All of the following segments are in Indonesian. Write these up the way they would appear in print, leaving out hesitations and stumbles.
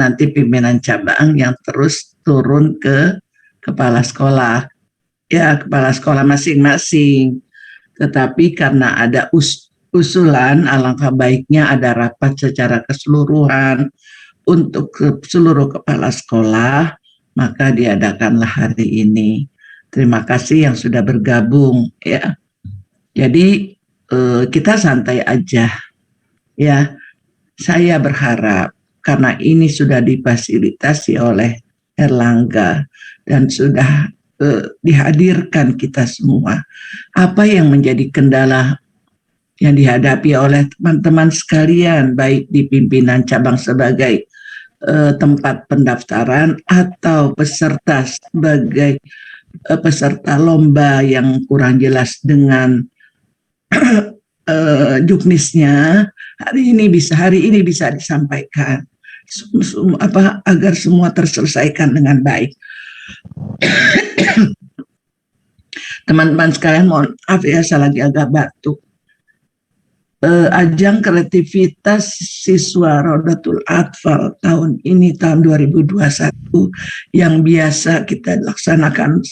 nanti pimpinan cabang yang terus turun ke kepala sekolah, ya kepala sekolah masing-masing. Tetapi karena ada usulan, alangkah baiknya ada rapat secara keseluruhan untuk seluruh kepala sekolah, maka diadakanlah hari ini. Terima kasih yang sudah bergabung ya. Jadi kita santai aja ya. Saya berharap karena ini sudah difasilitasi oleh Erlangga dan sudah dihadirkan kita semua. Apa yang menjadi kendala yang dihadapi oleh teman-teman sekalian, baik di pimpinan cabang sebagai tempat pendaftaran atau peserta sebagai peserta lomba yang kurang jelas dengan juknisnya, hari ini bisa disampaikan agar semua terselesaikan dengan baik. Teman-teman sekalian, mohon maaf ya, saya lagi agak batuk. Ajang kreativitas siswa Rodatul Atfal tahun ini, tahun 2021, yang biasa kita laksanakan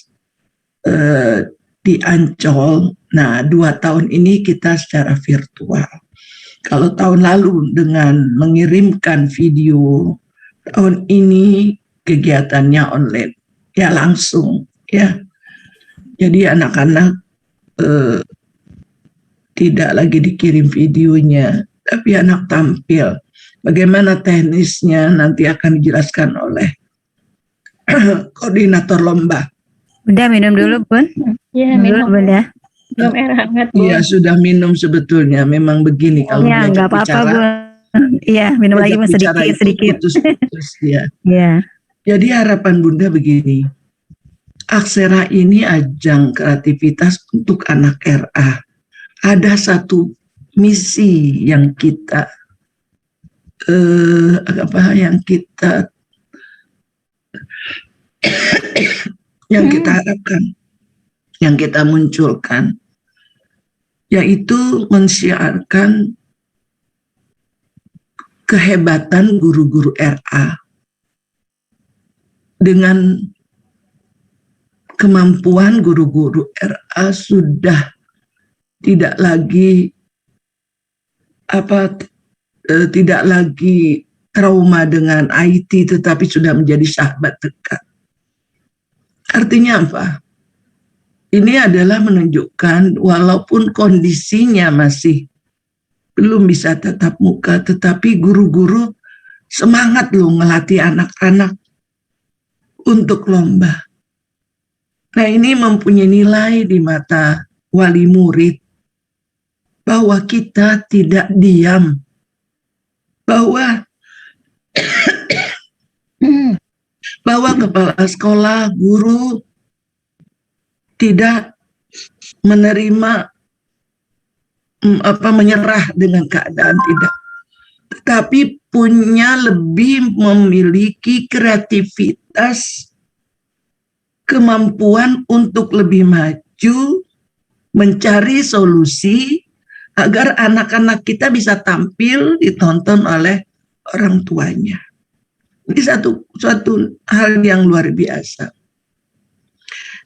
di Ancol. Nah, 2 tahun ini kita secara virtual. Kalau tahun lalu dengan mengirimkan video, tahun ini kegiatannya online, ya langsung ya. Jadi anak-anak tidak lagi dikirim videonya, tapi anak tampil. Bagaimana teknisnya nanti akan dijelaskan oleh koordinator lomba. Udah minum dulu, Bun? Iya, minum. Bunda. Minum air hangat, Bu. Iya, sudah minum sebetulnya. Memang begini kalau ya, nggak apa-apa, Bu. Iya, minum lagi sedikit. Putus, ya. Iya. Jadi harapan Bunda begini. Aksera ini ajang kreativitas untuk anak RA. Ada satu misi yang kita harapkan, yang kita munculkan, yaitu mensiarkan kehebatan guru-guru RA dengan kemampuan guru-guru RA sudah tidak lagi trauma dengan IT, tetapi sudah menjadi sahabat dekat. Artinya apa? Ini adalah menunjukkan walaupun kondisinya masih belum bisa tatap muka, tetapi guru-guru semangat loh ngelatih anak-anak untuk lomba. Nah, ini mempunyai nilai di mata wali murid bahwa kita tidak diam, bahwa kepala sekolah, guru tidak menerima menyerah dengan keadaan, tidak, tetapi memiliki kreativitas, kemampuan untuk lebih maju, mencari solusi agar anak-anak kita bisa tampil ditonton oleh orang tuanya. Ini suatu hal yang luar biasa.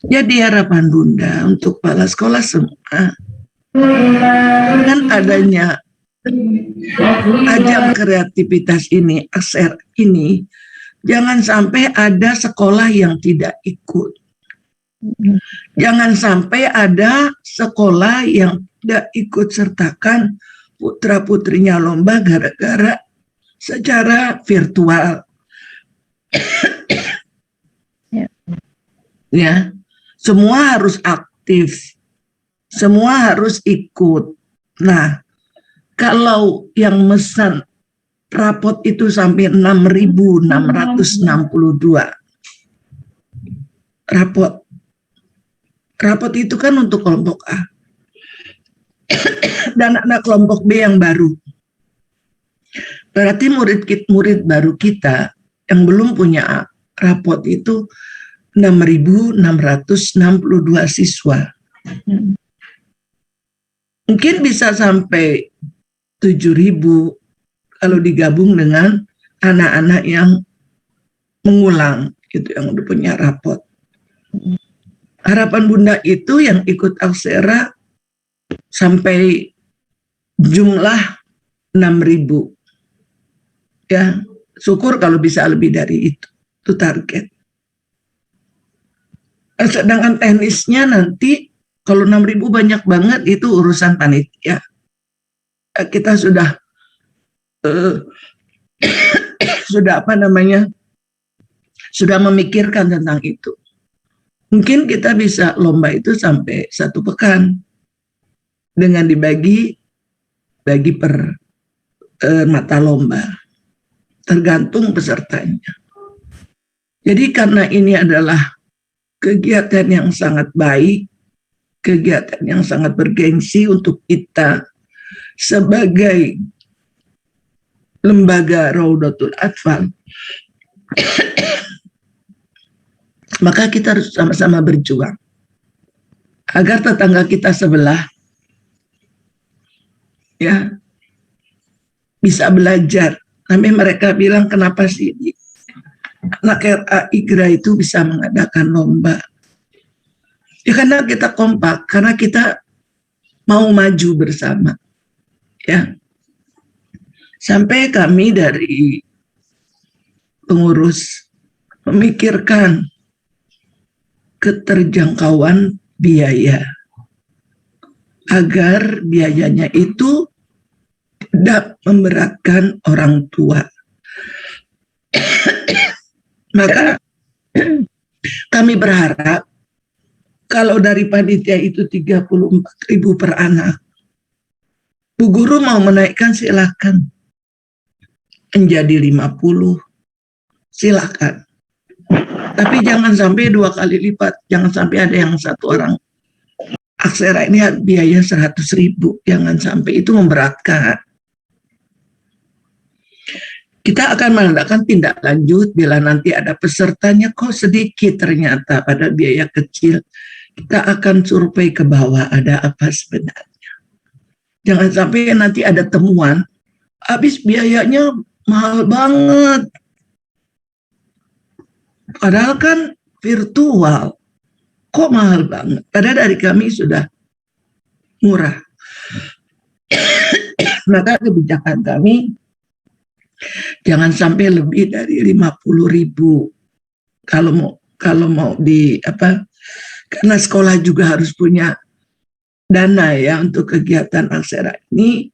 Jadi harapan Bunda untuk kepala sekolah semua, dengan adanya ajang kreativitas ini, ASER ini, jangan sampai ada sekolah yang tidak ikut. Jangan sampai ada sekolah yang tidak ikut sertakan putra-putrinya lomba gara-gara secara virtual. Ya, semua harus aktif, semua harus ikut. Nah, kalau yang mesan rapot itu sampai 6.662 rapot. Rapot itu kan untuk kelompok A. Dan anak kelompok B yang baru. Berarti murid baru kita yang belum punya rapot itu 6.662 siswa. Mungkin bisa sampai 7.000 kalau digabung dengan anak-anak yang mengulang itu yang udah punya rapot. Harapan Bunda itu yang ikut Aksera sampai jumlah 6.000. Ya, syukur kalau bisa lebih dari itu target. Sedangkan teknisnya nanti kalau 6.000 banyak banget itu urusan panitia. Kita sudah sudah memikirkan tentang itu. Mungkin kita bisa lomba itu sampai 1 pekan dengan bagi per mata lomba, tergantung pesertanya. Jadi karena ini adalah kegiatan yang sangat baik, kegiatan yang sangat bergengsi untuk kita sebagai lembaga Raudatul Atfal, maka kita harus sama-sama berjuang agar tetangga kita sebelah ya bisa belajar. Sampai mereka bilang, kenapa sih anak RA IGRA itu bisa mengadakan lomba? Ya karena kita kompak, karena kita mau maju bersama. Ya. Sampai kami dari pengurus memikirkan keterjangkauan biaya agar biayanya itu tidak memberatkan orang tua. Maka kami berharap kalau dari panitia itu 34.000 per anak, Bu Guru mau menaikkan silakan menjadi 50, silakan. Tapi jangan sampai 2 kali lipat, jangan sampai ada yang 1 orang Aksera ini biaya 100.000, jangan sampai itu memberatkan. Kita akan mengadakan tindak lanjut bila nanti ada pesertanya kok sedikit ternyata pada biaya kecil. Kita akan survei ke bawah ada apa sebenarnya. Jangan sampai nanti ada temuan, habis biayanya mahal banget. Padahal kan virtual, kok mahal banget. Padahal dari kami sudah murah. Maka kebijakan kami jangan sampai lebih dari 50.000 kalau mau di apa, karena sekolah juga harus punya dana ya untuk kegiatan Aksera ini,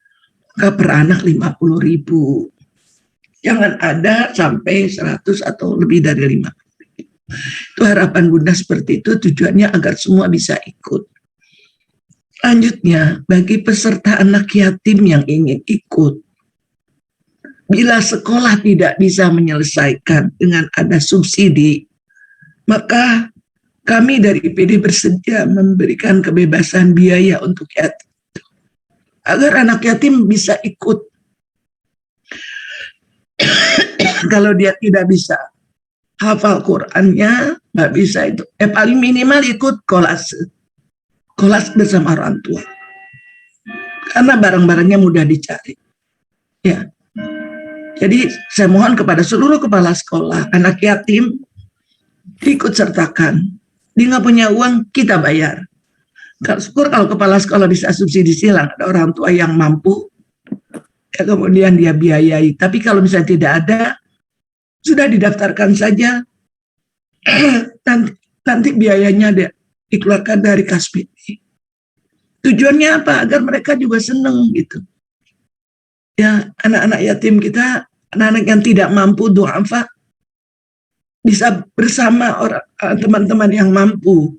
maka per anak 50.000. Jangan ada sampai 100 atau lebih dari 50. Itu harapan Bunda seperti itu, tujuannya agar semua bisa ikut. Lanjutnya, bagi peserta anak yatim yang ingin ikut, bila sekolah tidak bisa menyelesaikan dengan ada subsidi, maka kami dari PD bersedia memberikan kebebasan biaya untuk yatim, agar anak yatim bisa ikut. Kalau dia tidak bisa hafal Qurannya, nggak bisa itu. Paling minimal ikut kolas bersama orang tua. Karena barang-barangnya mudah dicari. Ya. Jadi saya mohon kepada seluruh kepala sekolah, anak yatim ikut sertakan. Dia nggak punya uang, kita bayar. Syukur kalau kepala sekolah bisa subsidi, silang ada orang tua yang mampu, ya kemudian dia biayai. Tapi kalau misalnya tidak ada, sudah didaftarkan saja, nanti biayanya dikeluarkan dari Kasbidi. Tujuannya apa? Agar mereka juga seneng gitu. Ya, anak-anak yatim kita, anak-anak yang tidak mampu, du'afa, bisa bersama teman-teman yang mampu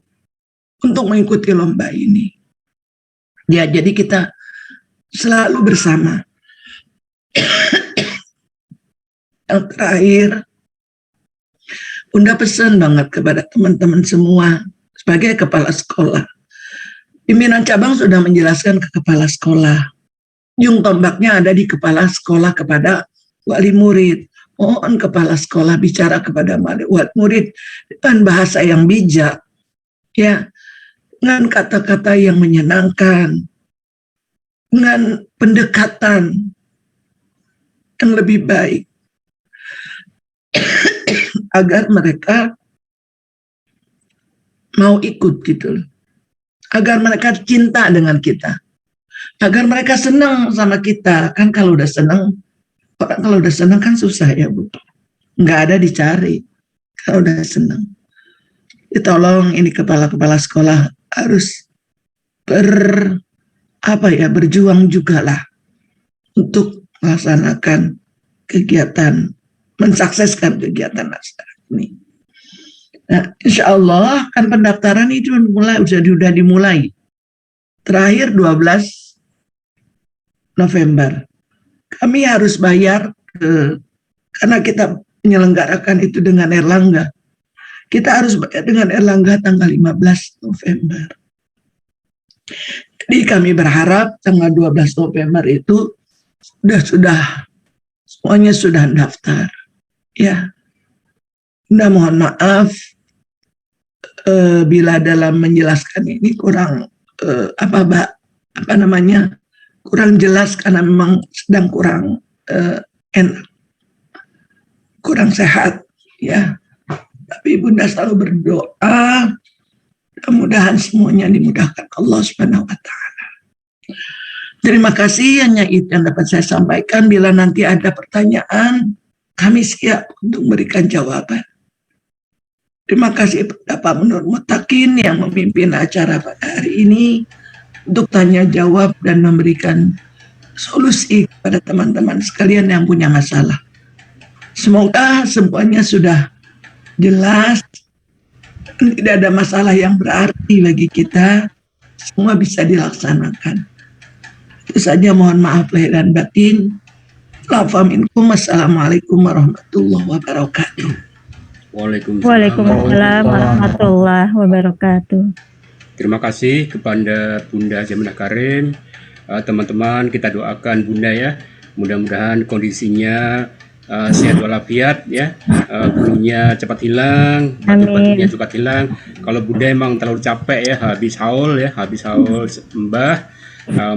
untuk mengikuti lomba ini. Ya, jadi kita selalu bersama. Yang terakhir, Bunda pesan banget kepada teman-teman semua sebagai kepala sekolah. Pimpinan cabang sudah menjelaskan ke kepala sekolah. Ujung tombaknya ada di kepala sekolah kepada wali murid. Mohon kepala sekolah bicara kepada wali murid dengan bahasa yang bijak, ya, dengan kata-kata yang menyenangkan, dengan pendekatan yang lebih baik. agar mereka mau ikut gitu loh. Agar mereka cinta dengan kita. Agar mereka senang sama kita. Kan kalau udah senang, orang kalau udah senang kan susah ya Bu. Nggak ada dicari kalau udah senang. Ya, tolong ini kepala-kepala sekolah harus berjuang juga lah untuk melaksanakan kegiatan, mensukseskan kegiatan naskah ini. Nah, insya Allah kan pendaftaran itu sudah dimulai. Terakhir 12 November. Kami harus bayar karena kita menyelenggarakan itu dengan Erlangga. Kita harus bayar dengan Erlangga tanggal 15 November. Jadi kami berharap tanggal 12 November itu semuanya sudah daftar. Ya. Nah, mohon maaf bila dalam menjelaskan ini kurang kurang jelas karena memang sedang kurang enak, kurang sehat ya. Tapi Bunda selalu berdoa mudah-mudahan semuanya dimudahkan Allah Subhanahu wa taala. Terima kasih, hanya itu yang dapat saya sampaikan. Bila nanti ada pertanyaan, kami siap untuk memberikan jawaban. Terima kasih Bapak Nur Mutakin yang memimpin acara pada hari ini untuk tanya jawab dan memberikan solusi kepada teman-teman sekalian yang punya masalah. Semoga semuanya sudah jelas, tidak ada masalah yang berarti bagi kita, semua bisa dilaksanakan. Itu saja, mohon maaf lahir dan batin. Wassalamualaikum warahmatullahi wabarakatuh. Waalaikumsalam warahmatullahi wabarakatuh. Terima kasih kepada Bunda Jaminah Karim. Teman-teman, kita doakan Bunda ya, mudah-mudahan kondisinya sehat walafiat ya, gurunya cepat hilang, batu-batunya cepat hilang. Kalau Bunda emang terlalu capek ya, habis haul Mbah,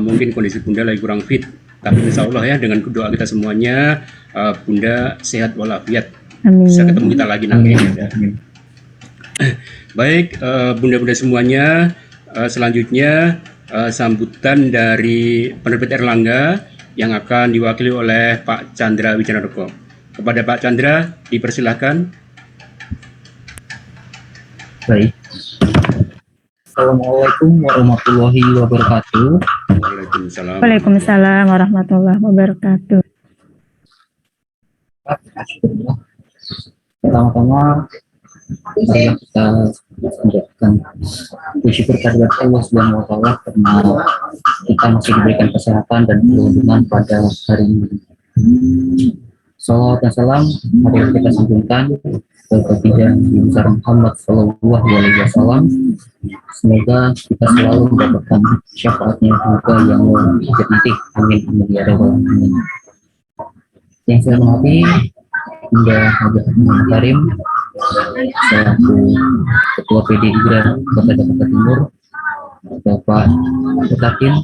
mungkin kondisi Bunda lagi kurang fit. Tapi insya Allah ya, dengan doa kita semuanya, Bunda sehat walafiat. Amin. Bisa ketemu kita lagi nanti. Ya. Baik, Bunda-bunda semuanya, selanjutnya sambutan dari penerbit Erlangga yang akan diwakili oleh Pak Chandra Wijanarko. Kepada Pak Chandra, dipersilahkan. Baik. Assalamualaikum warahmatullahi wabarakatuh. Waalaikumsalam. Waalaikumsalam warahmatullahi wabarakatuh. Pertama-tama, mari kita mengucapkan puji syukur kehadirat Allah Subhanahu wa taala karena kita masih diberikan kesehatan dan perlindungan pada hari ini. Salawat dan salam mari kita sambungkan ke baginda Nabi besar Muhammad Sallallahu Alaihi Wasallam. Semoga kita selalu mendapatkan syafaatnya juga yang hajat nanti. Amin amin ya rabbal alamin. Yang saya hormati Bunda Hajat Karim, selaku Ketua PD IGRA Kota Jakarta Timur, Bapak Mutakin,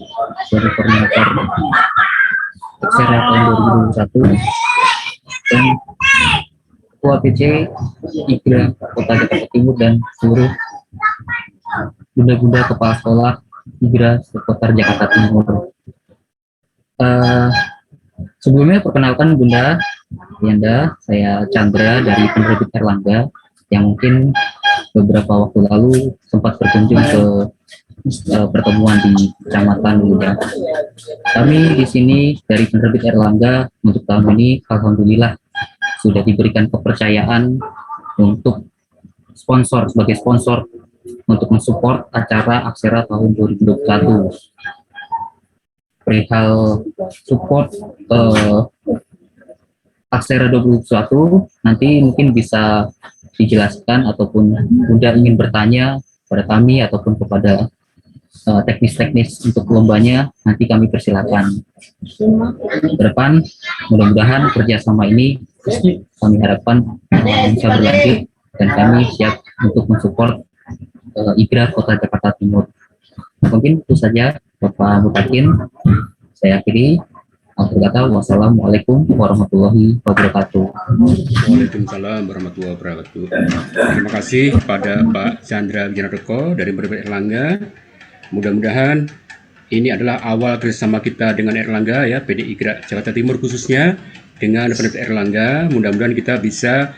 sebagai koordinator Eksera tahun 2021, dan Ketua PC IGRA Kota Jakarta Timur dan seluruh bunda-bunda kepala sekolah IGRA Kota Jakarta Timur. Sebelumnya perkenalkan Bunda Yanda, saya Chandra dari penerbit Erlangga yang mungkin beberapa waktu lalu sempat berkunjung ke pertemuan di Kecamatan Bunda. Kami di sini dari penerbit Erlangga untuk tahun ini alhamdulillah sudah diberikan kepercayaan untuk sebagai sponsor untuk mensupport acara Aksera tahun 2021. Perihal support Aksera 2021 nanti mungkin bisa dijelaskan ataupun Bunda ingin bertanya pada kami ataupun kepada teknis-teknis untuk lombanya, nanti kami persilakan. Ke depan mudah-mudahan kerjasama ini kami harapkan bisa berlanjut dan kami siap untuk mensupport IGRA Kota Jakarta Timur. Mungkin itu saja Bapak Mutakin, saya akhiri. Akhir kata, wassalamualaikum warahmatullahi wabarakatuh. Waalaikumsalam warahmatullahi wabarakatuh. Terima kasih kepada Pak Chandra Wijanarko dari Penerbit Erlangga. Mudah-mudahan ini adalah awal kerjasama kita dengan Erlangga ya, PDI Gerak Jakarta Timur khususnya dengan Penerbit Erlangga. Mudah-mudahan kita bisa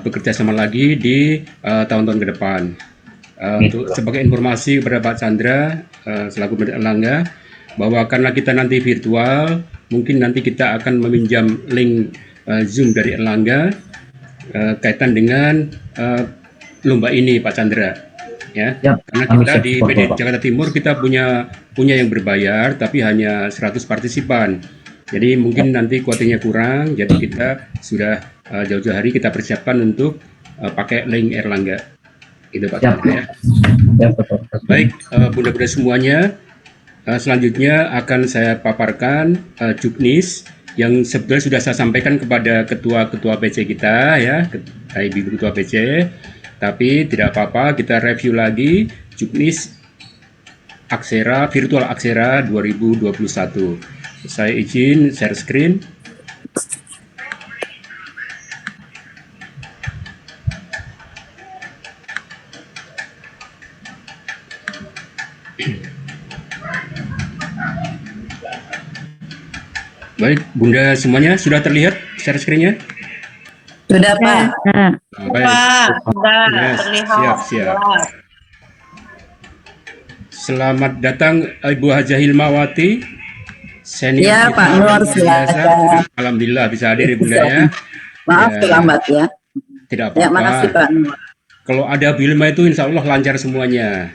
bekerja sama lagi di tahun-tahun ke depan. Untuk sebagai informasi kepada Pak Chandra selaku Penerbit Erlangga, bahwa karena kita nanti virtual, mungkin nanti kita akan meminjam link Zoom dari Erlangga kaitan dengan lomba ini, Pak Chandra. Ya, karena kita di PDI Jakarta Timur kita punya yang berbayar, tapi hanya 100 partisipan. Jadi mungkin nanti kuotanya kurang, jadi kita sudah jauh-jauh hari kita persiapkan untuk pakai link Erlangga. Itu Pak Chandra ya. Baik, bunda-bunda semuanya. Selanjutnya akan saya paparkan juknis yang sebetulnya sudah saya sampaikan kepada ketua-ketua PC kita ya, ibu ketua PC. Tapi tidak apa-apa, kita review lagi juknis Aksera Virtual Aksera 2021. Saya izin share screen. Baik, Bunda semuanya sudah terlihat share screen-nya? Sudah, Pak. Baik. Pak, sudah Yes, terlihat. siap. Selamat datang Ibu Hajah Hilmawati, senior Ya, kita Pak Nur, luar biasa. silakan. Alhamdulillah bisa hadir Bunda ya. Maaf Ya. terlambat ya. Tidak Ya, makasih apa-apa. Pak Nur. Kalau ada Bu Hilma itu insya Allah lancar semuanya.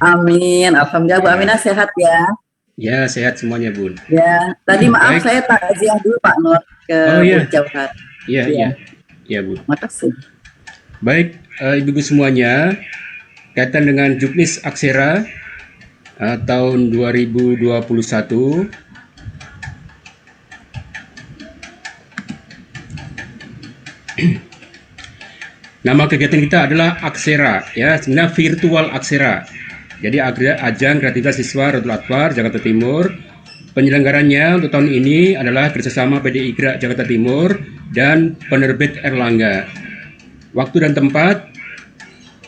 Amin. Alhamdulillah Bu Aminah sehat ya. Ya, sehat semuanya Bun. Ya, tadi maaf Baik. saya takziah dulu Pak Nur ke Oh, iya. Bu Jauhar. Iya, Iya. iya. Iya Bun. Makasih. Baik, Ibu-ibu semuanya, kaitan dengan Juknis Aksera tahun 2021, nama kegiatan kita adalah Aksera, ya, sebenarnya virtual Aksera. Jadi ajang kreativitas siswa Rotul Atfar Jakarta Timur. Penyelenggaranya untuk tahun ini adalah kerjasama PDI Gerak Jakarta Timur dan Penerbit Erlangga. Waktu dan tempat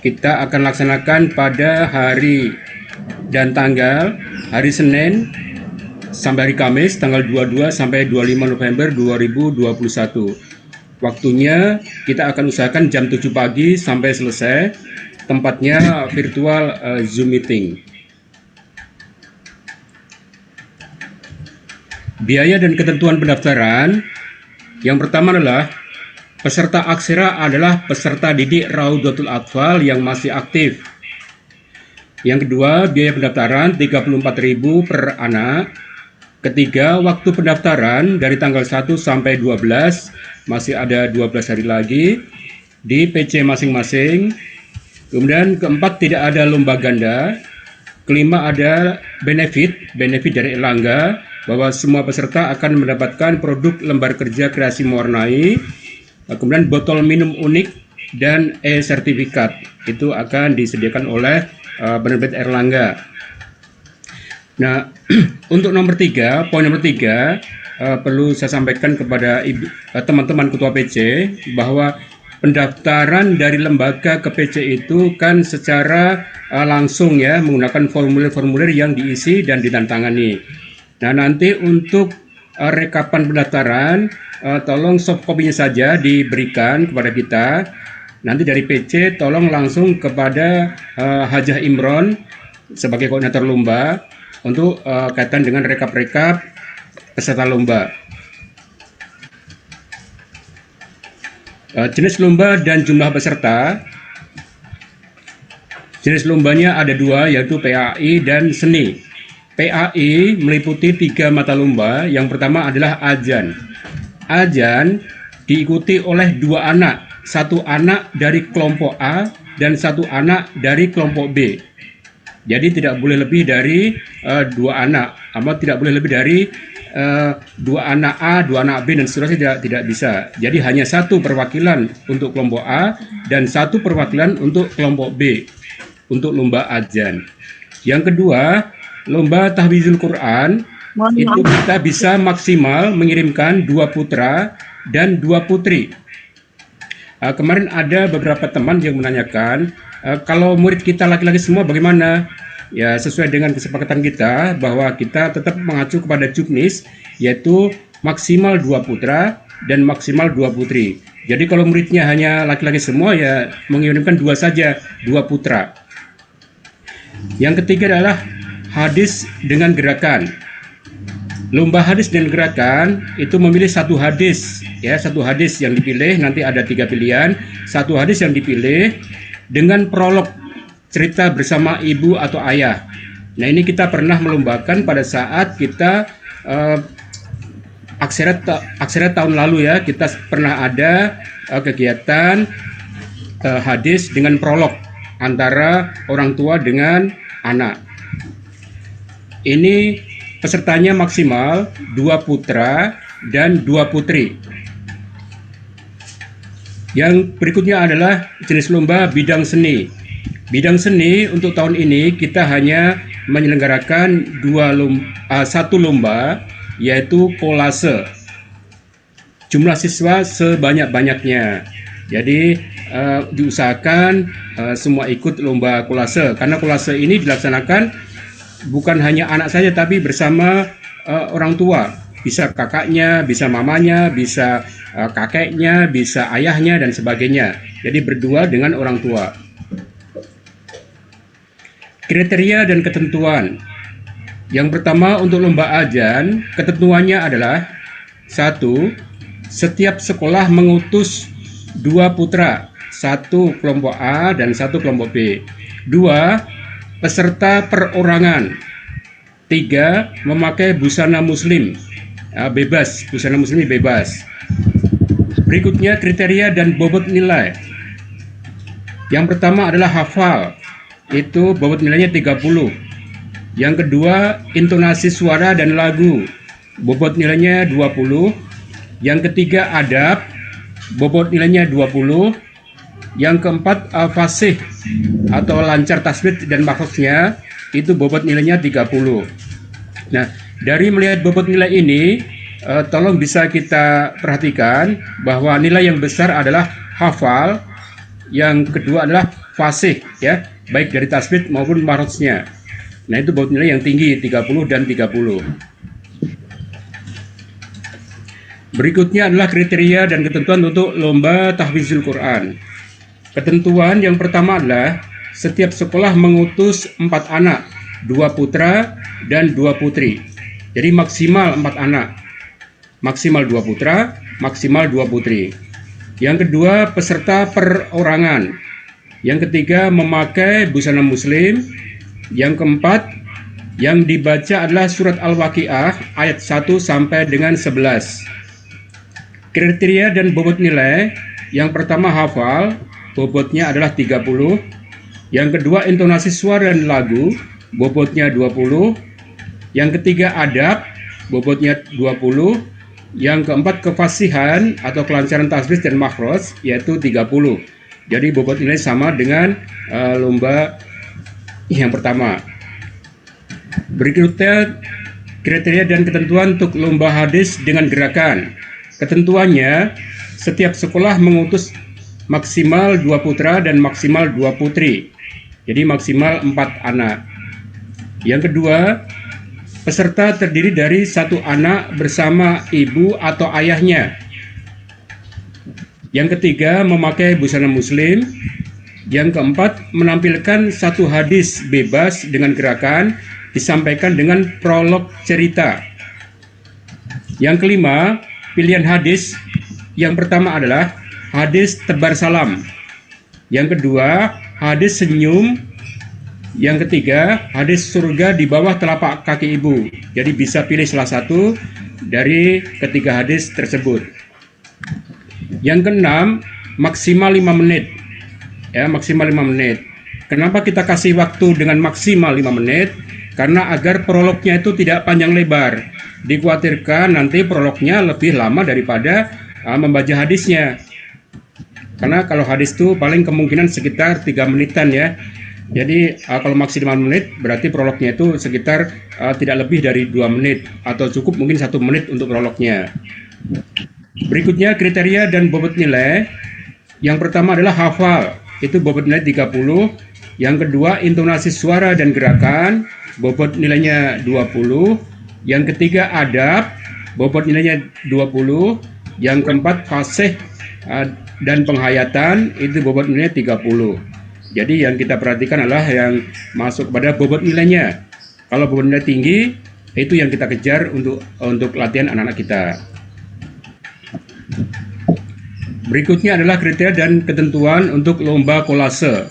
kita akan laksanakan pada hari dan tanggal hari Senin sampai hari Kamis tanggal 22 sampai 25 November 2021. Waktunya kita akan usahakan jam 7 pagi sampai selesai. Tempatnya virtual Zoom meeting. Biaya dan ketentuan pendaftaran. Yang pertama adalah peserta Aksera adalah peserta didik Raudatul Atfal yang masih aktif. Yang kedua, biaya pendaftaran 34.000 per anak. Ketiga, waktu pendaftaran dari tanggal 1 sampai 12, masih ada 12 hari lagi di PC masing-masing. Kemudian keempat, tidak ada lomba ganda. Kelima, ada benefit dari Erlangga bahwa semua peserta akan mendapatkan produk lembar kerja kreasi mewarnai, kemudian botol minum unik dan e-sertifikat. Itu akan disediakan oleh penerbit Erlangga. Nah, untuk poin nomor 3, perlu saya sampaikan kepada teman-teman ketua PC bahwa pendaftaran dari lembaga ke PC itu kan secara langsung ya, menggunakan formulir-formulir yang diisi dan ditandatangani. Nah, nanti untuk rekapan pendaftaran, tolong soft copy-nya saja diberikan kepada kita. Nanti dari PC tolong langsung kepada Hajah Imron sebagai koordinator lomba untuk kaitan dengan rekap-rekap peserta lomba. Jenis lomba dan jumlah peserta. Jenis lombanya ada 2, yaitu PAI dan seni. PAI meliputi 3 mata lomba. Yang pertama adalah ajan. Ajan diikuti oleh 2 anak. 1 anak dari kelompok A dan 1 anak dari kelompok B. Jadi tidak boleh lebih dari 2 anak. Tidak boleh lebih dari 2 anak A, 2 anak B dan seterusnya, tidak bisa. Jadi hanya 1 perwakilan untuk kelompok A dan 1 perwakilan untuk kelompok B untuk lomba ajan. Yang kedua, lomba tahfizul Quran itu kita bisa maksimal mengirimkan 2 putra dan 2 putri. Kemarin ada beberapa teman yang menanyakan, kalau murid kita laki-laki semua bagaimana? Ya, sesuai dengan kesepakatan kita bahwa kita tetap mengacu kepada juknis, yaitu maksimal 2 putra dan maksimal 2 putri. Jadi kalau muridnya hanya laki-laki semua, ya mengirimkan 2 saja, 2 putra. Yang ketiga adalah hadis dengan gerakan. Lomba hadis dan gerakan itu memilih satu hadis, ya, satu hadis yang dipilih, nanti ada 3 pilihan. Satu hadis yang dipilih dengan prolog cerita bersama ibu atau ayah. Nah, ini kita pernah melombakan pada saat kita aksara tahun lalu, ya. Kita pernah ada kegiatan hadis dengan prolog antara orang tua dengan anak. Ini pesertanya maksimal 2 putra dan 2 putri. Yang berikutnya adalah jenis lomba bidang seni. Bidang seni untuk tahun ini kita hanya menyelenggarakan 1 lomba, yaitu kolase. Jumlah siswa sebanyak-banyaknya. Jadi diusahakan semua ikut lomba kolase, karena kolase ini dilaksanakan bukan hanya anak saja, tapi bersama orang tua. Bisa kakaknya, bisa mamanya, bisa kakeknya, bisa ayahnya, dan sebagainya. Jadi berdua dengan orang tua. Kriteria dan ketentuan. Yang pertama, untuk lomba azan, ketentuannya adalah 1. Setiap sekolah mengutus 2 putra, 1 kelompok A dan 1 kelompok B. 2. Peserta perorangan. 3. Memakai busana muslim, bebas, busana muslim bebas. Berikutnya kriteria dan bobot nilai. Yang pertama adalah hafal, itu bobot nilainya 30. Yang kedua, intonasi suara dan lagu, bobot nilainya 20. Yang ketiga, adab, bobot nilainya 20. Yang keempat, fasih atau lancar tasbih dan makhrajnya, itu bobot nilainya 30. Nah, dari melihat bobot nilai ini, tolong bisa kita perhatikan bahwa nilai yang besar adalah hafal, yang kedua adalah fasih, ya, baik dari tasbih maupun makhrajnya. Nah, itu bobot nilai yang tinggi, 30 dan 30. Berikutnya adalah kriteria dan ketentuan untuk lomba tahfizul Quran. Ketentuan yang pertama adalah setiap sekolah mengutus 4 anak, 2 putra dan 2 putri. Jadi maksimal 4 anak, maksimal 2 putra, maksimal 2 putri. Yang kedua, peserta perorangan. Yang ketiga, memakai busana muslim. Yang keempat, yang dibaca adalah surat Al-Waqiah ayat 1 sampai dengan 11. Kriteria dan bobot nilai, yang pertama hafal, bobotnya adalah 30. Yang kedua, intonasi suara dan lagu, bobotnya 20. Yang ketiga, adab, bobotnya 20. Yang keempat, kefasihan atau kelancaran tasbih dan makhraj, yaitu 30. Jadi bobot nilai sama dengan lomba yang pertama. Berikutnya kriteria dan ketentuan untuk lomba hadis dengan gerakan. Ketentuannya, setiap sekolah mengutus maksimal 2 putra dan maksimal 2 putri. Jadi maksimal 4 anak. Yang kedua, peserta terdiri dari 1 anak bersama ibu atau ayahnya. Yang ketiga, memakai busana muslim. Yang keempat, menampilkan 1 hadis bebas dengan gerakan, disampaikan dengan prolog cerita. Yang kelima, pilihan hadis. Yang pertama adalah hadis tebar salam. Yang kedua, hadis senyum. Yang ketiga, hadis surga di bawah telapak kaki ibu. Jadi bisa pilih salah satu dari ketiga hadis tersebut. Yang keenam, maksimal 5 menit. Ya, maksimal 5 menit. Kenapa kita kasih waktu dengan maksimal 5 menit? Karena agar prolognya itu tidak panjang lebar. Dikhawatirkan nanti prolognya lebih lama daripada membaca hadisnya. Karena kalau hadis itu paling kemungkinan sekitar 3 menitan, ya. Jadi kalau maksimal menit berarti prolognya itu sekitar tidak lebih dari 2 menit atau cukup mungkin 1 menit untuk prolognya. Berikutnya kriteria dan bobot nilai. Yang pertama adalah hafal, itu bobot nilai 30. Yang kedua intonasi suara dan gerakan, bobot nilainya 20. Yang ketiga adab, bobot nilainya 20. Yang keempat fasih dan penghayatan, itu bobot nilainya 30. Jadi yang kita perhatikan adalah yang masuk pada bobot nilainya. Kalau bobot nilai tinggi, itu yang kita kejar untuk latihan anak-anak kita. Berikutnya adalah kriteria dan ketentuan untuk lomba kolase.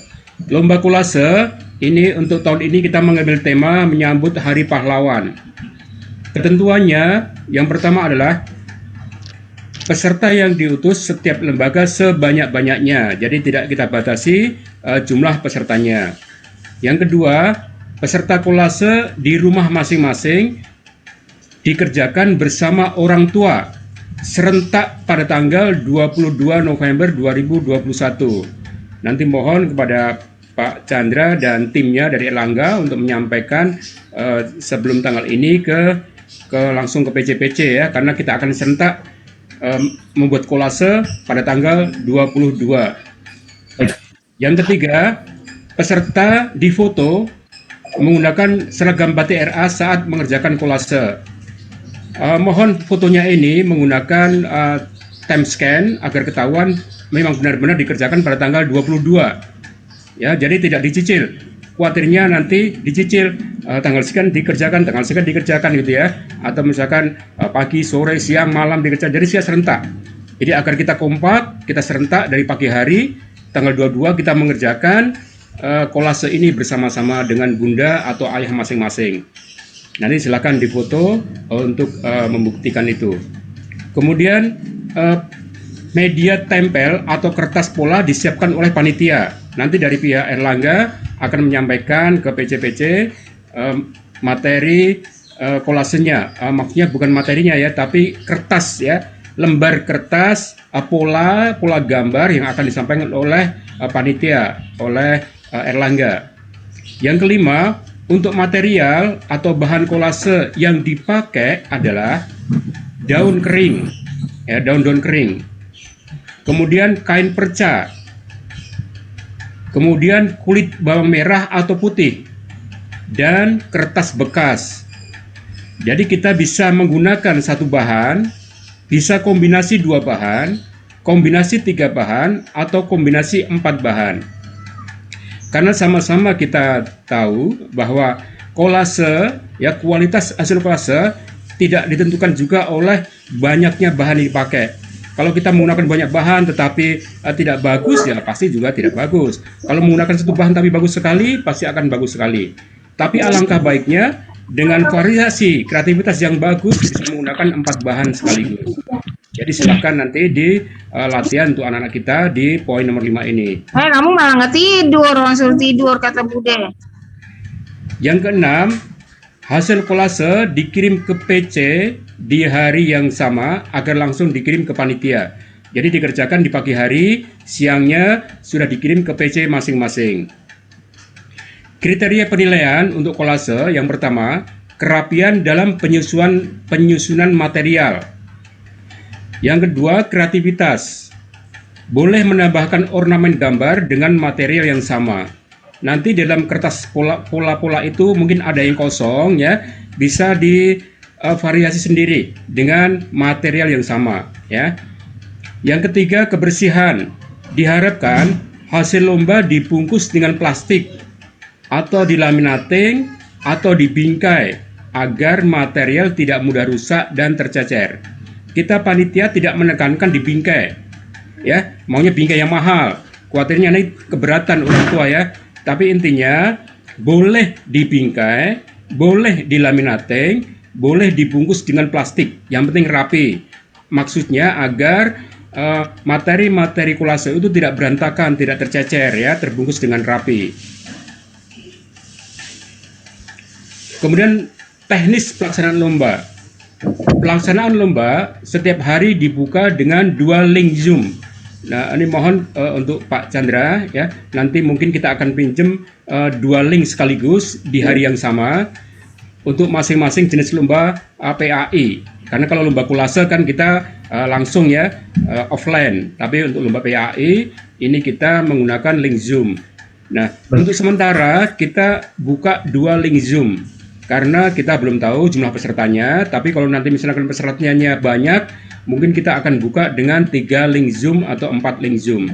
Lomba kolase ini untuk tahun ini kita mengambil tema menyambut Hari Pahlawan. Ketentuannya yang pertama adalah peserta yang diutus setiap lembaga sebanyak-banyaknya. Jadi tidak kita batasi jumlah pesertanya. Yang kedua, peserta kolase di rumah masing-masing dikerjakan bersama orang tua serentak pada tanggal 22 November 2021. Nanti mohon kepada Pak Chandra dan timnya dari Erlangga untuk menyampaikan sebelum tanggal ini langsung ke PCPC ya, karena kita akan serentak membuat kolase pada tanggal 22. Yang ketiga, peserta difoto menggunakan seragam batik RA saat mengerjakan kolase. Mohon fotonya ini menggunakan time scan agar ketahuan memang benar-benar dikerjakan pada tanggal 22. Ya, jadi tidak dicicil. Khawatirnya nanti dicicil tanggal sekian dikerjakan, tanggal sekian dikerjakan gitu ya. Atau misalkan pagi, sore, siang, malam dikerjakan. Jadi saya serentak. Jadi agar kita kompak, kita serentak dari pagi hari tanggal 22 kita mengerjakan kolase ini bersama-sama dengan bunda atau ayah masing-masing. Nanti silakan difoto untuk membuktikan itu. Kemudian media tempel atau kertas pola disiapkan oleh panitia. Nanti dari pihak Erlangga akan menyampaikan ke PCPC materi kolasenya. Maksudnya bukan materinya ya, tapi kertas ya, lembar kertas pola gambar yang akan disampaikan oleh panitia, oleh Erlangga. Yang kelima, untuk material atau bahan kolase yang dipakai adalah daun kering, ya, daun-daun kering. Kemudian kain perca. Kemudian kulit bawang merah atau putih dan kertas bekas. Jadi kita bisa menggunakan satu bahan, bisa kombinasi 2 bahan, kombinasi 3 bahan, atau kombinasi 4 bahan. Karena sama-sama kita tahu bahwa kolase, ya, kualitas hasil kolase tidak ditentukan juga oleh banyaknya bahan yang dipakai. Kalau kita menggunakan banyak bahan tetapi tidak bagus, ya pasti juga tidak bagus. Kalau menggunakan satu bahan tapi bagus sekali, pasti akan bagus sekali. Tapi alangkah baiknya dengan variasi kreativitas yang bagus bisa menggunakan 4 bahan sekaligus. Jadi silakan nanti di latihan untuk anak-anak kita di poin nomor 5 ini. Kamu malah nggak tidur, orang suruh tidur kata Bude. Yang keenam, hasil kolase dikirim ke PC di hari yang sama agar langsung dikirim ke panitia. Jadi dikerjakan di pagi hari, siangnya sudah dikirim ke PC masing-masing. Kriteria penilaian untuk kolase yang pertama, kerapian dalam penyusunan material. Yang kedua, kreativitas. Boleh menambahkan ornamen gambar dengan material yang sama. Nanti dalam kertas pola-pola itu mungkin ada yang kosong ya, bisa divariasi sendiri dengan material yang sama ya. Yang ketiga, kebersihan. Diharapkan hasil lomba dibungkus dengan plastik atau dilaminating atau dibingkai agar material tidak mudah rusak dan tercecer. Kita panitia tidak menekankan dibingkai ya, maunya bingkai yang mahal, khawatirnya nanti keberatan orang tua ya. Tapi intinya boleh dibingkai, boleh dilaminating, boleh dibungkus dengan plastik, yang penting rapi. Maksudnya agar materi-materi kolase itu tidak berantakan, tidak tercecer ya, terbungkus dengan rapi. Kemudian teknis pelaksanaan lomba. Pelaksanaan lomba setiap hari dibuka dengan 2 link Zoom. Nah, ini mohon untuk Pak Chandra ya, nanti mungkin kita akan pinjem 2 link sekaligus di hari yang sama untuk masing-masing jenis lomba PAI. Karena kalau lomba kulase kan kita langsung ya offline, tapi untuk lomba PAI ini kita menggunakan link Zoom. Nah, untuk sementara kita buka 2 link Zoom karena kita belum tahu jumlah pesertanya, tapi kalau nanti misalkan pesertanya banyak, mungkin kita akan buka dengan 3 link Zoom atau 4 link Zoom.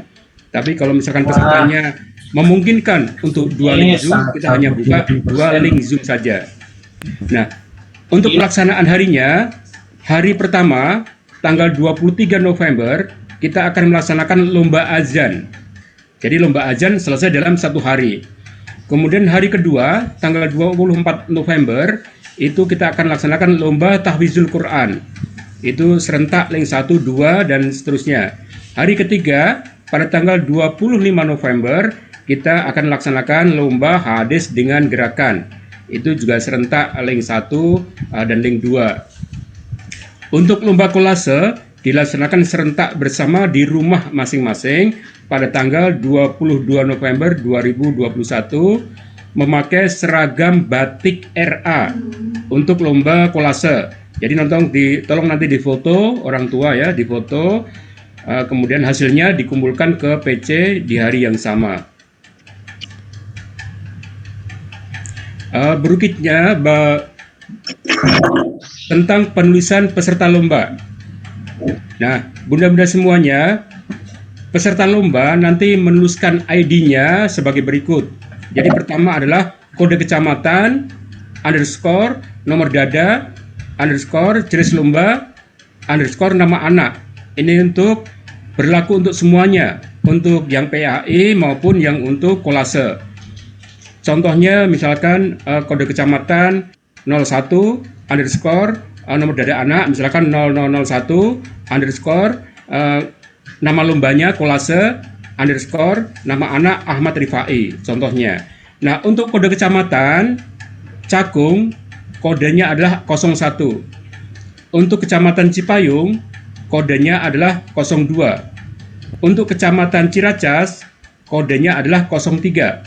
Tapi kalau misalkan pesertanya memungkinkan untuk 2 link Zoom, kita hanya buka 2 link Zoom saja. Nah, untuk pelaksanaan harinya, hari pertama, tanggal 23 November, kita akan melaksanakan lomba azan. Jadi lomba azan selesai dalam 1 hari. Kemudian hari kedua, tanggal 24 November, itu kita akan laksanakan lomba tahfizul Quran. Itu serentak link 1, 2, dan seterusnya. Hari ketiga, pada tanggal 25 November, kita akan laksanakan lomba hadis dengan gerakan. Itu juga serentak link 1 dan link 2. Untuk lomba kolase, dilaksanakan serentak bersama di rumah masing-masing pada tanggal 22 November 2021 memakai seragam batik RA untuk lomba kolase. Jadi tolong nanti difoto orang tua ya, difoto, kemudian hasilnya dikumpulkan ke PC di hari yang sama. Berikutnya tentang penulisan peserta lomba. Nah, bunda-bunda semuanya, peserta lomba nanti menuliskan ID-nya sebagai berikut. Jadi pertama adalah kode kecamatan, underscore, nomor dada, underscore, jenis lomba, underscore, nama anak. Ini untuk berlaku untuk semuanya, untuk yang PAI maupun yang untuk kolase. Contohnya misalkan kode kecamatan 01, underscore, nomor dada anak, misalkan 0001, underscore, nama lombanya kolase, underscore, nama anak Ahmad Rifai, contohnya. Nah, untuk kode kecamatan Cakung, kodenya adalah 01. Untuk kecamatan Cipayung, kodenya adalah 02. Untuk kecamatan Ciracas, kodenya adalah 03.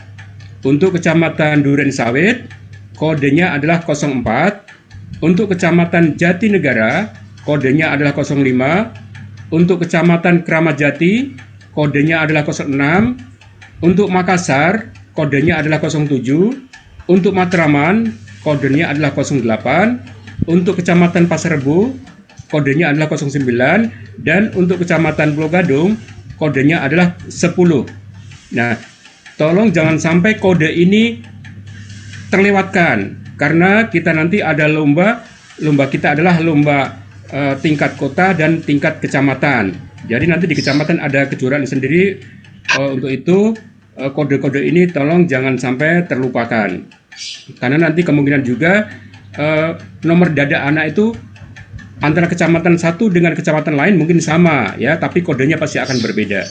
Untuk kecamatan Duren Sawit, kodenya adalah 04. Untuk kecamatan Jatinegara, kodenya adalah 05. Untuk kecamatan Kramat Jati, kodenya adalah 06. Untuk Makassar, kodenya adalah 07. Untuk Matraman, kodenya adalah 08. Untuk kecamatan Pasar Rebo, kodenya adalah 09. Dan untuk kecamatan Pulau Gadung, kodenya adalah 10. Nah, tolong jangan sampai kode ini terlewatkan, karena kita nanti ada lomba kita adalah lomba tingkat kota dan tingkat kecamatan. Jadi nanti di kecamatan ada kejuaraan sendiri. Untuk itu kode-kode ini tolong jangan sampai terlupakan, karena nanti kemungkinan juga nomor dada anak itu antara kecamatan satu dengan kecamatan lain mungkin sama ya, tapi kodenya pasti akan berbeda.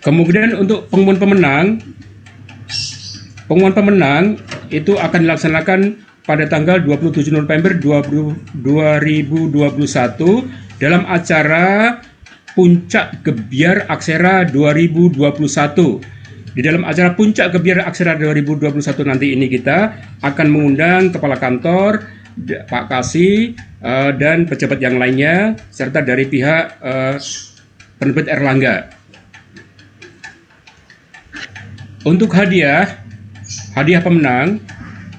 Kemudian untuk pengumuman pemenang itu akan dilaksanakan pada tanggal 27 November 2021 dalam acara Puncak Gebiar Aksara 2021. Di dalam acara Puncak Gebiar Aksara 2021 nanti ini kita akan mengundang Kepala Kantor, Pak Kasih, dan pejabat yang lainnya, serta dari pihak penerbit Erlangga. Untuk hadiah pemenang,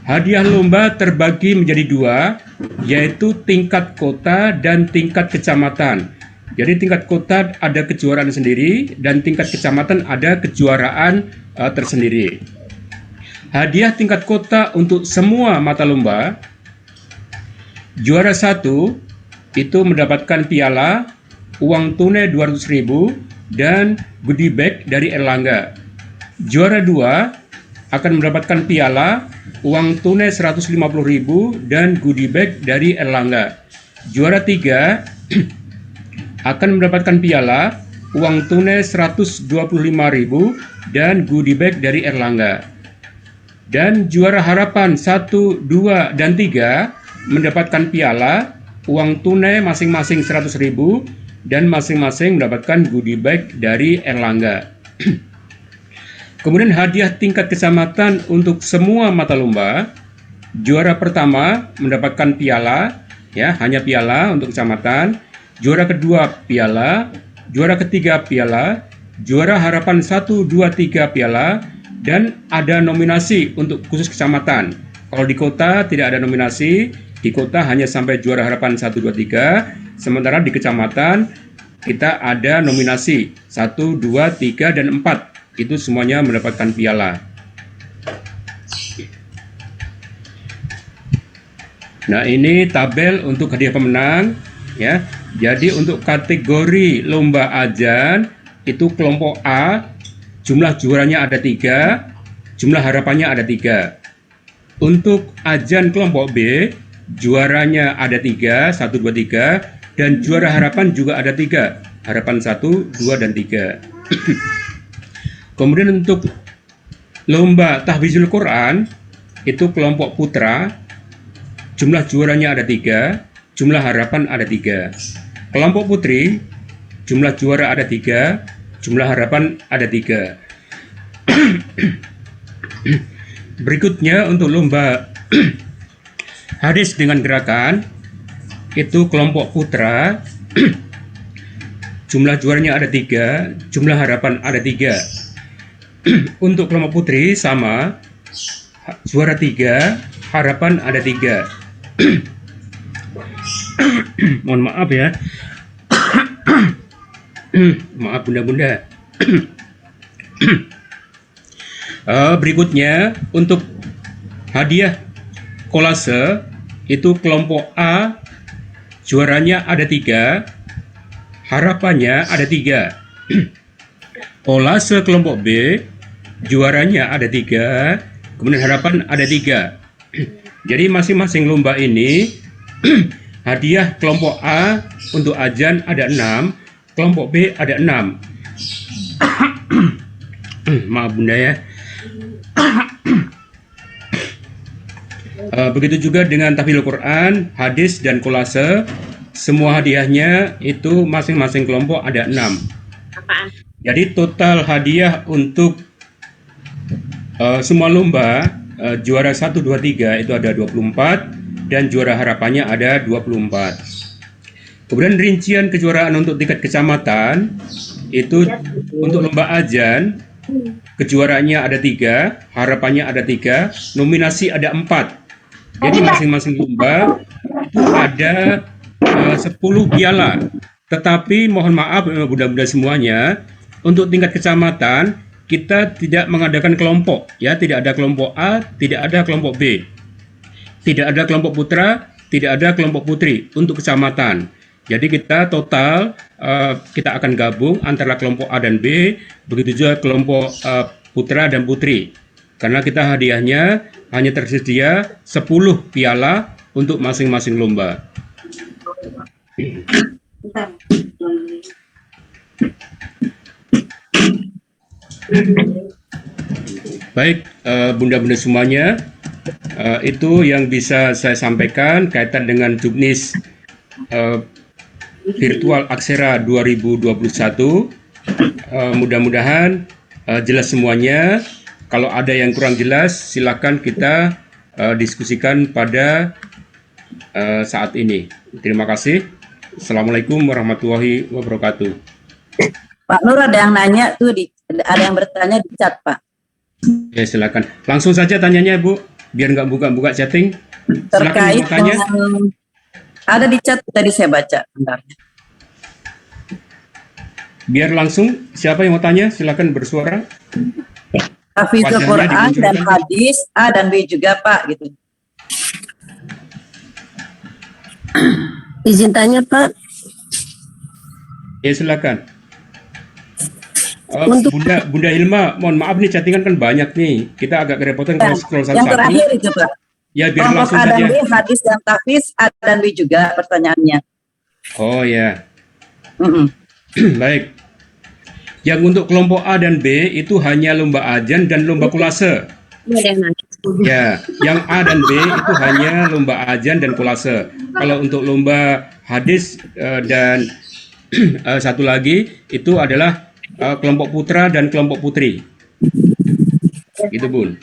hadiah lomba terbagi menjadi 2, yaitu tingkat kota dan tingkat kecamatan. Jadi tingkat kota ada kejuaraan sendiri dan tingkat kecamatan ada kejuaraan tersendiri. Hadiah tingkat kota untuk semua mata lomba, juara 1 itu mendapatkan piala, uang tunai 200.000 dan goodie bag dari Erlangga. Juara 2 akan mendapatkan piala, uang tunai 150.000 dan goodie bag dari Erlangga. Juara 3 akan mendapatkan piala, uang tunai 125.000 dan goodie bag dari Erlangga. Dan juara harapan 1, 2, dan 3 mendapatkan piala, uang tunai masing-masing 100.000 dan masing-masing mendapatkan goodie bag dari Erlangga. Kemudian hadiah tingkat kecamatan untuk semua mata lomba. Juara pertama mendapatkan piala, ya, hanya piala untuk kecamatan. Juara kedua piala, juara ketiga piala, juara harapan 1, 2, 3 piala, dan ada nominasi untuk khusus kecamatan. Kalau di kota tidak ada nominasi, di kota hanya sampai juara harapan 1, 2, 3, sementara di kecamatan kita ada nominasi 1, 2, 3, dan 4. Itu semuanya mendapatkan piala. Nah, ini tabel untuk hadiah pemenang, ya. Jadi untuk kategori lomba ajan itu kelompok A jumlah juaranya ada 3, jumlah harapannya ada 3. Untuk ajan kelompok B juaranya ada 3, 1, 2, 3, dan juara harapan juga ada 3, harapan 1, 2, dan 3. Kemudian untuk lomba tahfizul Quran itu kelompok putra, jumlah juaranya ada 3, jumlah harapan ada 3. Kelompok putri, jumlah juara ada 3, jumlah harapan ada 3. Berikutnya untuk lomba hadis dengan gerakan itu kelompok putra, jumlah juaranya ada 3, jumlah harapan ada 3. Untuk kelompok putri sama, juara 3, harapan ada 3. Mohon maaf ya. Maaf bunda-bunda. Berikutnya untuk hadiah kolase itu kelompok A juaranya ada 3, harapannya ada 3. Kolase kelompok B juaranya ada 3, kemudian harapan ada 3. Jadi masing-masing lomba ini hadiah kelompok A untuk ajan ada 6, kelompok B ada 6. Maaf bunda ya. Begitu juga dengan tahfizul Quran, hadis, dan kolase. Semua hadiahnya itu masing-masing kelompok ada 6. Jadi total hadiah untuk semua lomba juara 1, 2, 3 itu ada 24 dan juara harapannya ada 24. Kemudian rincian kejuaraan untuk tingkat kecamatan itu untuk lomba ajan kejuaraannya ada 3, harapannya ada 3, nominasi ada 4. Jadi masing-masing lomba itu ada 10 piala. Tetapi mohon maaf bunda-bunda semuanya, untuk tingkat kecamatan kita tidak mengadakan kelompok, ya, tidak ada kelompok A, tidak ada kelompok B, tidak ada kelompok putra, tidak ada kelompok putri untuk kecamatan. Jadi kita total kita akan gabung antara kelompok A dan B, begitu juga kelompok putra dan putri. Karena kita hadiahnya hanya tersedia 10 piala untuk masing-masing lomba. Baik, bunda-bunda semuanya, itu yang bisa saya sampaikan kaitan dengan Juknis Virtual Aksera 2021. Mudah-mudahan jelas semuanya. Kalau ada yang kurang jelas, silakan kita diskusikan pada saat ini. Terima kasih. Assalamualaikum warahmatullahi wabarakatuh. Pak Nur, ada yang nanya tuh, ada yang bertanya di chat Pak. Ya silakan. Langsung saja tanyanya Bu, biar nggak buka-buka chatting. Terkait dengan ada di chat tadi saya baca. Bentar. Biar langsung, siapa yang mau tanya silakan bersuara. Tahfizul Quran dan hadis A dan B juga Pak gitu. Izin tanya Pak. Ya silakan. Bunda Hilma, mohon maaf nih chattingan kan banyak nih. Kita agak kerepotan kalau scroll satu-satu. Yang terakhir itu Pak. Ya biar kelompok langsung A dan saja. B, hadis dan tahfiz A dan B juga pertanyaannya. Oh ya. Baik. Yang untuk kelompok A dan B itu hanya lomba ajan dan lomba kulase. Ya, yang A dan B itu hanya lomba ajan dan kulase. Kalau untuk lomba hadis dan satu lagi itu adalah kelompok putra dan kelompok putri. Gitu Bun.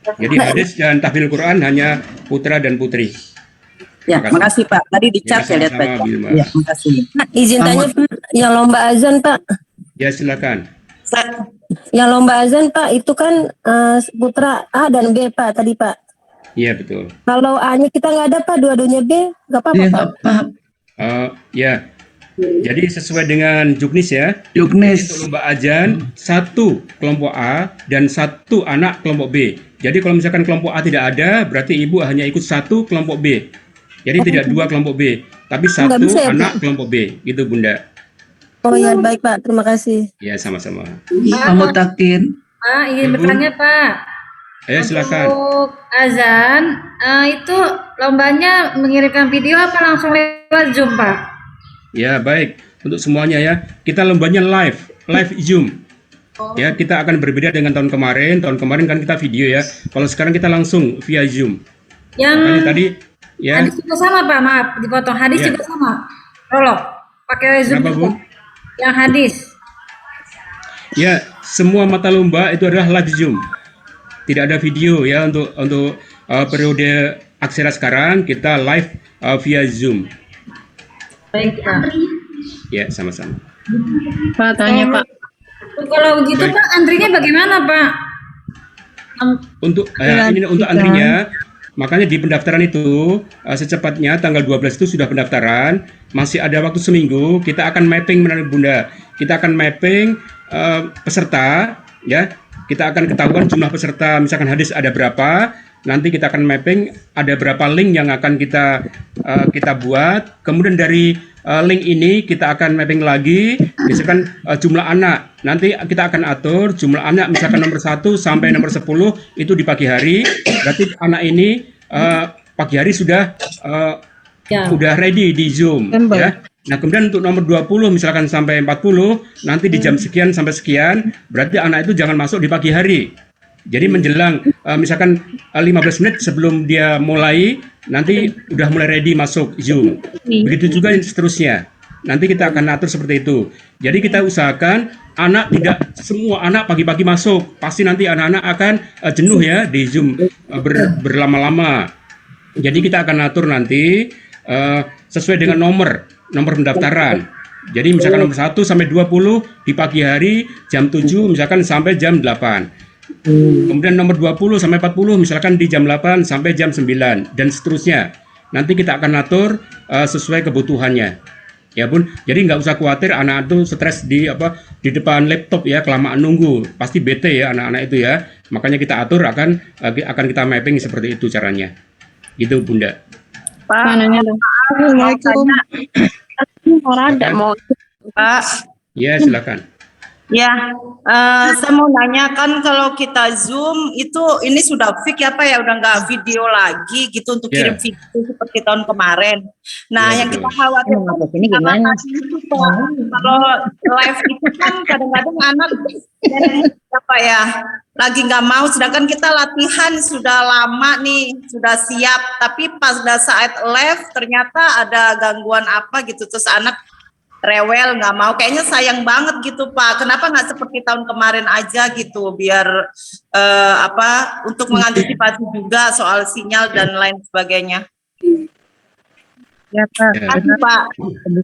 Jadi hadis dan tahfidz Quran hanya putra dan putri. Ya, makasih Pak. Tadi di chat saya lihat sama-sama, Pak. Bilma. Ya, makasih. Izin tanya Pak, yang lomba azan Pak, Ya silakan. yang lomba azan Pak itu kan putra A dan B Pak tadi Pak. Iya betul. Kalau A-nya kita nggak ada Pak, dua-duanya B, nggak apa-apa Ya, Pak. nggak apa, Ya. Jadi sesuai dengan juknis ya. Untuk Juknis. lomba azan satu kelompok A dan satu anak kelompok B. Jadi kalau misalkan kelompok A tidak ada, berarti ibu hanya ikut satu kelompok B. Jadi tidak dua kelompok B, tapi satu bisa ya, Bu? anak kelompok B, gitu Bunda. Oh ya baik Pak, terima kasih. Ya sama-sama. Kamu takin. Pak, ingin Ibu. bertanya Pak. Ayo silakan. Untuk azan, itu lombanya mengirimkan video apa langsung lewat Zoom Pak? Ya baik, untuk semuanya ya, kita lombanya live Zoom. Ya, kita akan berbeda dengan tahun kemarin. Tahun kemarin kan kita video ya. Kalau sekarang kita langsung via Zoom. Yang Makanya tadi ya. hadis juga sama Pak, maaf dipotong. Hadis Ya. juga sama. Prolog, pakai Zoom Kenapa, juga. Bu? Yang hadis. Ya, semua mata lomba itu adalah live Zoom. Tidak ada video ya untuk periode aksara sekarang kita live via Zoom. Baik Pak. Ya, sama-sama. Pak, tanya Pak. Kalau begitu Baik. Pak, antrinya bagaimana Pak? Untuk ini untuk antrinya, makanya di pendaftaran itu secepatnya tanggal 12 itu sudah pendaftaran, masih ada waktu seminggu, kita akan mapping menarik Bunda. Kita akan mapping peserta ya. Kita akan ketahuan jumlah peserta, misalkan hadis ada berapa, nanti kita akan mapping ada berapa link yang akan kita buat. Kemudian dari link ini kita akan mapping lagi, misalkan jumlah anak. Nanti kita akan atur jumlah anak, misalkan nomor 1 sampai nomor 10 itu di pagi hari. Berarti anak ini pagi hari sudah ready di Zoom ya. Nah, kemudian untuk nomor 20 misalkan sampai 40 nanti di jam sekian sampai sekian, berarti anak itu jangan masuk di pagi hari. Jadi menjelang misalkan 15 menit sebelum dia mulai, nanti udah mulai ready masuk Zoom. Begitu juga yang seterusnya. Nanti kita akan atur seperti itu. Jadi kita usahakan tidak semua anak pagi-pagi masuk. Pasti nanti anak-anak akan jenuh ya di Zoom berlama-lama. Jadi kita akan atur nanti sesuai dengan nomor pendaftaran. Jadi misalkan nomor 1 sampai 20 di pagi hari jam 7 misalkan sampai jam 8. Kemudian nomor 20 sampai 40 misalkan di jam 8 sampai jam 9 dan seterusnya. Nanti kita akan atur sesuai kebutuhannya. Ya Bun, jadi nggak usah khawatir anak itu stres di depan laptop ya, kelamaan nunggu. Pasti bete ya anak-anak itu ya. Makanya kita atur akan kita mapping seperti itu caranya. Gitu Bunda. Pak, nanya dong. Assalamualaikum. Orang ada mau. Pak, Ya silakan. ya, saya mau nanya kan kalau kita Zoom itu ini sudah fix ya Pak ya, udah nggak video lagi gitu untuk Ya. kirim video seperti tahun kemarin. Nah, Ya, yang betul. kita khawatirkan Ini gimana? itu, Pak, kalau live itu kan kadang-kadang anak apa ya lagi nggak mau, sedangkan kita latihan sudah lama nih, sudah siap, tapi pas saat live ternyata ada gangguan apa gitu, terus anak rewel nggak mau, kayaknya sayang banget gitu Pak. Kenapa nggak seperti tahun kemarin aja gitu, biar untuk mengantisipasi juga soal sinyal dan lain sebagainya. Ya Pak. Ya. Terima kasih Pak.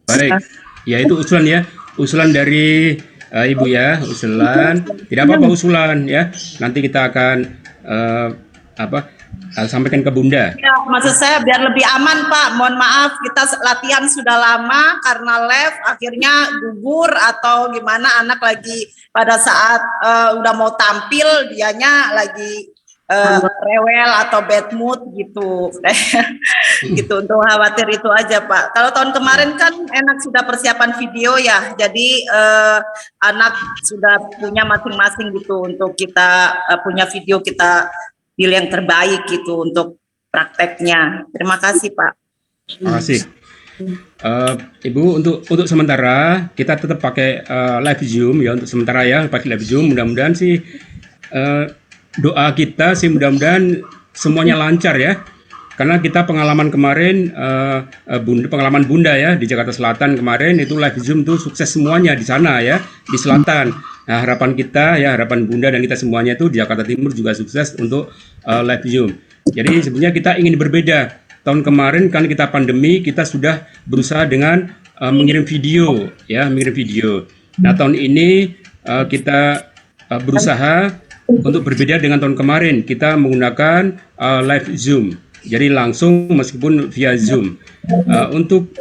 Baik. Ya itu usulan dari Ibu ya, usulan. Tidak apa-apa usulan ya. Nanti kita akan sampaikan ke Bunda. Ya, maksud saya biar lebih aman Pak. Mohon maaf kita latihan sudah lama karena live akhirnya gugur atau gimana, anak lagi pada saat udah mau tampil dianya lagi rewel atau bad mood gitu. Gitu, untuk khawatir itu aja Pak. Kalau tahun kemarin kan enak sudah persiapan video ya. Jadi anak sudah punya masing-masing gitu untuk kita punya video, kita pilih yang terbaik gitu untuk prakteknya. Terima kasih Pak. Terima kasih. Ibu, untuk sementara kita tetap pakai live Zoom ya, untuk sementara ya pakai live Zoom. Mudah-mudahan sih doa kita sih mudah-mudahan semuanya lancar ya. karena kita pengalaman kemarin pengalaman Bunda ya di Jakarta Selatan kemarin itu live Zoom tuh sukses semuanya di sana ya, di selatan. Nah, harapan kita ya, harapan Bunda dan kita semuanya itu di Jakarta Timur juga sukses untuk live Zoom. Jadi sebenarnya kita ingin berbeda. Tahun kemarin kan kita pandemi, kita sudah berusaha dengan mengirim video ya, mengirim video. Nah, tahun ini kita berusaha untuk berbeda dengan tahun kemarin. Kita menggunakan live Zoom. Jadi langsung meskipun via Zoom. Untuk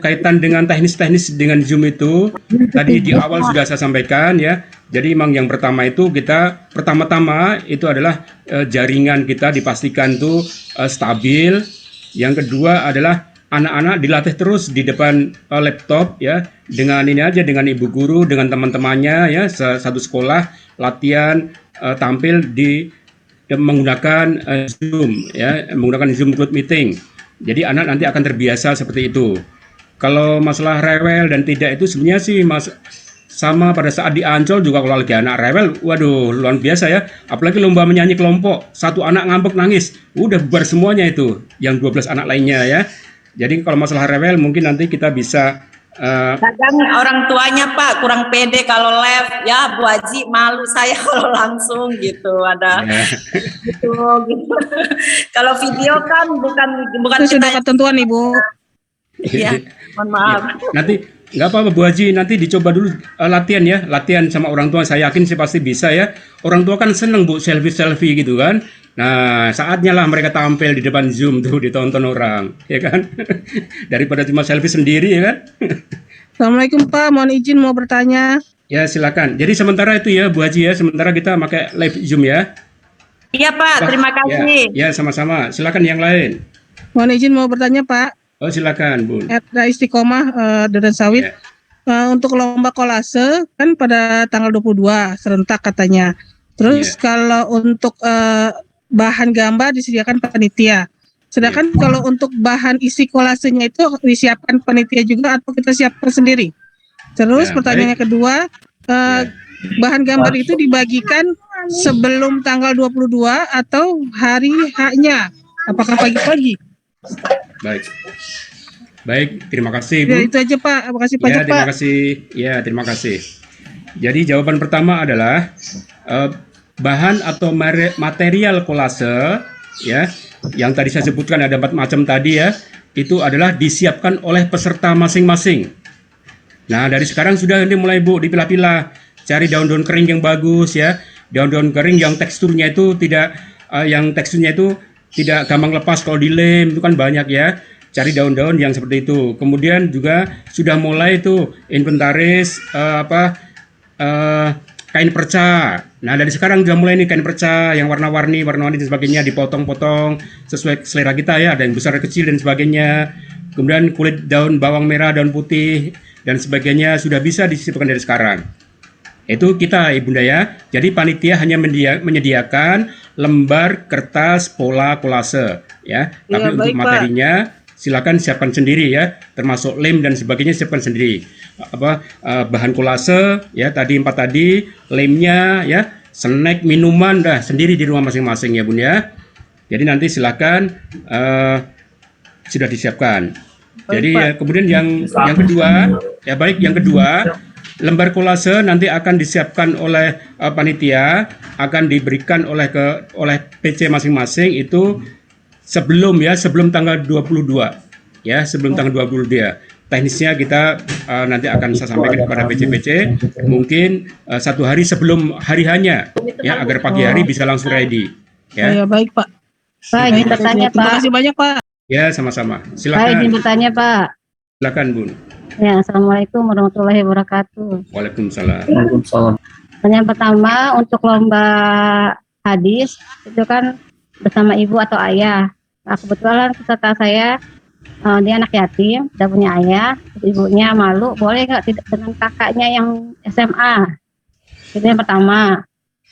kaitan dengan teknis-teknis dengan Zoom itu tadi di awal sudah saya sampaikan ya. Jadi memang yang pertama itu kita pertama-tama itu adalah jaringan kita dipastikan tuh stabil. Yang kedua adalah anak-anak dilatih terus di depan laptop ya, dengan ini aja, dengan ibu guru, dengan teman-temannya ya, satu sekolah latihan tampil di menggunakan Zoom ya, menggunakan Zoom Group Meeting. Jadi anak nanti akan terbiasa seperti itu. Kalau masalah rewel dan tidak itu sebenarnya sih sama pada saat di Ancol juga kalau lagi anak rewel, waduh luar biasa ya. Apalagi lomba menyanyi kelompok, satu anak ngambek nangis, udah bubar semuanya itu, yang 12 anak lainnya ya. Jadi kalau masalah rewel mungkin nanti kita bisa kadang orang tuanya Pak kurang pede kalau live ya, Bu Haji malu saya kalau langsung gitu ada gitu. Kalau video kan bukan Itu sudah ketentuan Ibu. ya, mohon maaf. Nanti nggak apa-apa Bu Haji, nanti dicoba dulu latihan ya, latihan sama orang tua. Saya yakin sih pasti bisa ya. Orang tua kan seneng Bu selfie gitu kan. Nah saatnya lah mereka tampil di depan Zoom tuh ditonton orang, ya kan? Daripada cuma selfie sendiri ya kan? Assalamualaikum Pak, mohon izin mau bertanya. Ya silakan. Jadi sementara itu ya Bu Haji ya, sementara kita pakai live Zoom ya. Iya Pak, terima kasih. Ya sama-sama. Silakan yang lain. Mohon izin mau bertanya Pak. Oh silakan Bun. Ada Istiqomah Duren Sawit. Untuk lomba kolase kan pada tanggal 22 serentak katanya. Terus kalau untuk bahan gambar disediakan panitia. Sedangkan kalau untuk bahan isi kolasenya itu disiapkan panitia juga atau kita siapkan sendiri. Terus pertanyaannya kedua, bahan gambar itu dibagikan sebelum tanggal 22 atau hari H-nya? Apakah pagi-pagi? Baik, terima kasih Bu. Ya, itu aja Pak. Terima kasih banyak Pak. Terima kasih. Ya, terima kasih. Jadi jawaban pertama adalah bahan atau material kolase ya, yang tadi saya sebutkan ada 4 macam tadi ya, itu adalah disiapkan oleh peserta masing-masing. Nah, dari sekarang sudah ini mulai Bu dipilah-pilah, cari daun-daun kering yang bagus ya, daun-daun kering yang teksturnya itu tidak gampang lepas kalau dilem, itu kan banyak ya. Cari daun-daun yang seperti itu. Kemudian juga sudah mulai itu inventaris kain perca. Nah dari sekarang sudah mulai nih kain perca yang warna-warni dan sebagainya dipotong-potong sesuai selera kita ya. Ada yang besar kecil dan sebagainya. Kemudian kulit daun bawang merah, daun putih dan sebagainya sudah bisa disisipkan dari sekarang. Itu kita Ibunda ya. Jadi panitia hanya menyediakan lembar kertas pola kolase ya. Tapi untuk materinya silakan siapkan sendiri ya, termasuk lem dan sebagainya siapkan sendiri. Bahan kolase ya tadi 4 tadi, lemnya ya, snack, minuman dah sendiri di rumah masing-masing ya Bun ya. Jadi nanti silakan sudah disiapkan. Jadi ya, kemudian yang kedua ya yang kedua lembar kolase nanti akan disiapkan oleh panitia, akan diberikan oleh PC masing-masing itu sebelum tanggal 22 ya, sebelum tanggal 22 ya. Teknisnya kita nanti akan saya sampaikan kepada PC mungkin 1 hari sebelum hari hanya ya, agar pagi hari bisa langsung ready ya. Ya baik Pak. Pak, izin bertanya Pak. Terima kasih banyak Pak. Ya sama-sama. Pak, Silakan. izin bertanya Pak. Silakan Bun. Ya, Assalamualaikum warahmatullahi wabarakatuh. Waalaikumsalam. Pertanyaan pertama untuk lomba hadis itu kan bersama ibu atau ayah. Nah, kebetulan peserta saya dia anak yatim, tidak punya ayah, ibunya malu, boleh nggak tidak dengan kakaknya yang SMA? Itu yang pertama.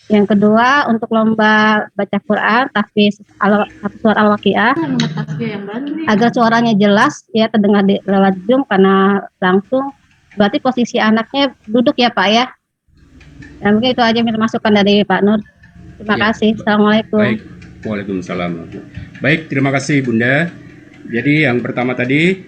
Yang kedua untuk lomba baca Quran, tahfiz surat Al-Waqiah, agar suaranya jelas ya terdengar lewat Zoom karena langsung. Berarti posisi anaknya duduk ya Pak ya? Dan mungkin itu aja minta masukan dari Pak Nur. Terima kasih. Assalamualaikum. Baik. Waalaikumsalam. Baik, terima kasih Bunda. Jadi yang pertama tadi,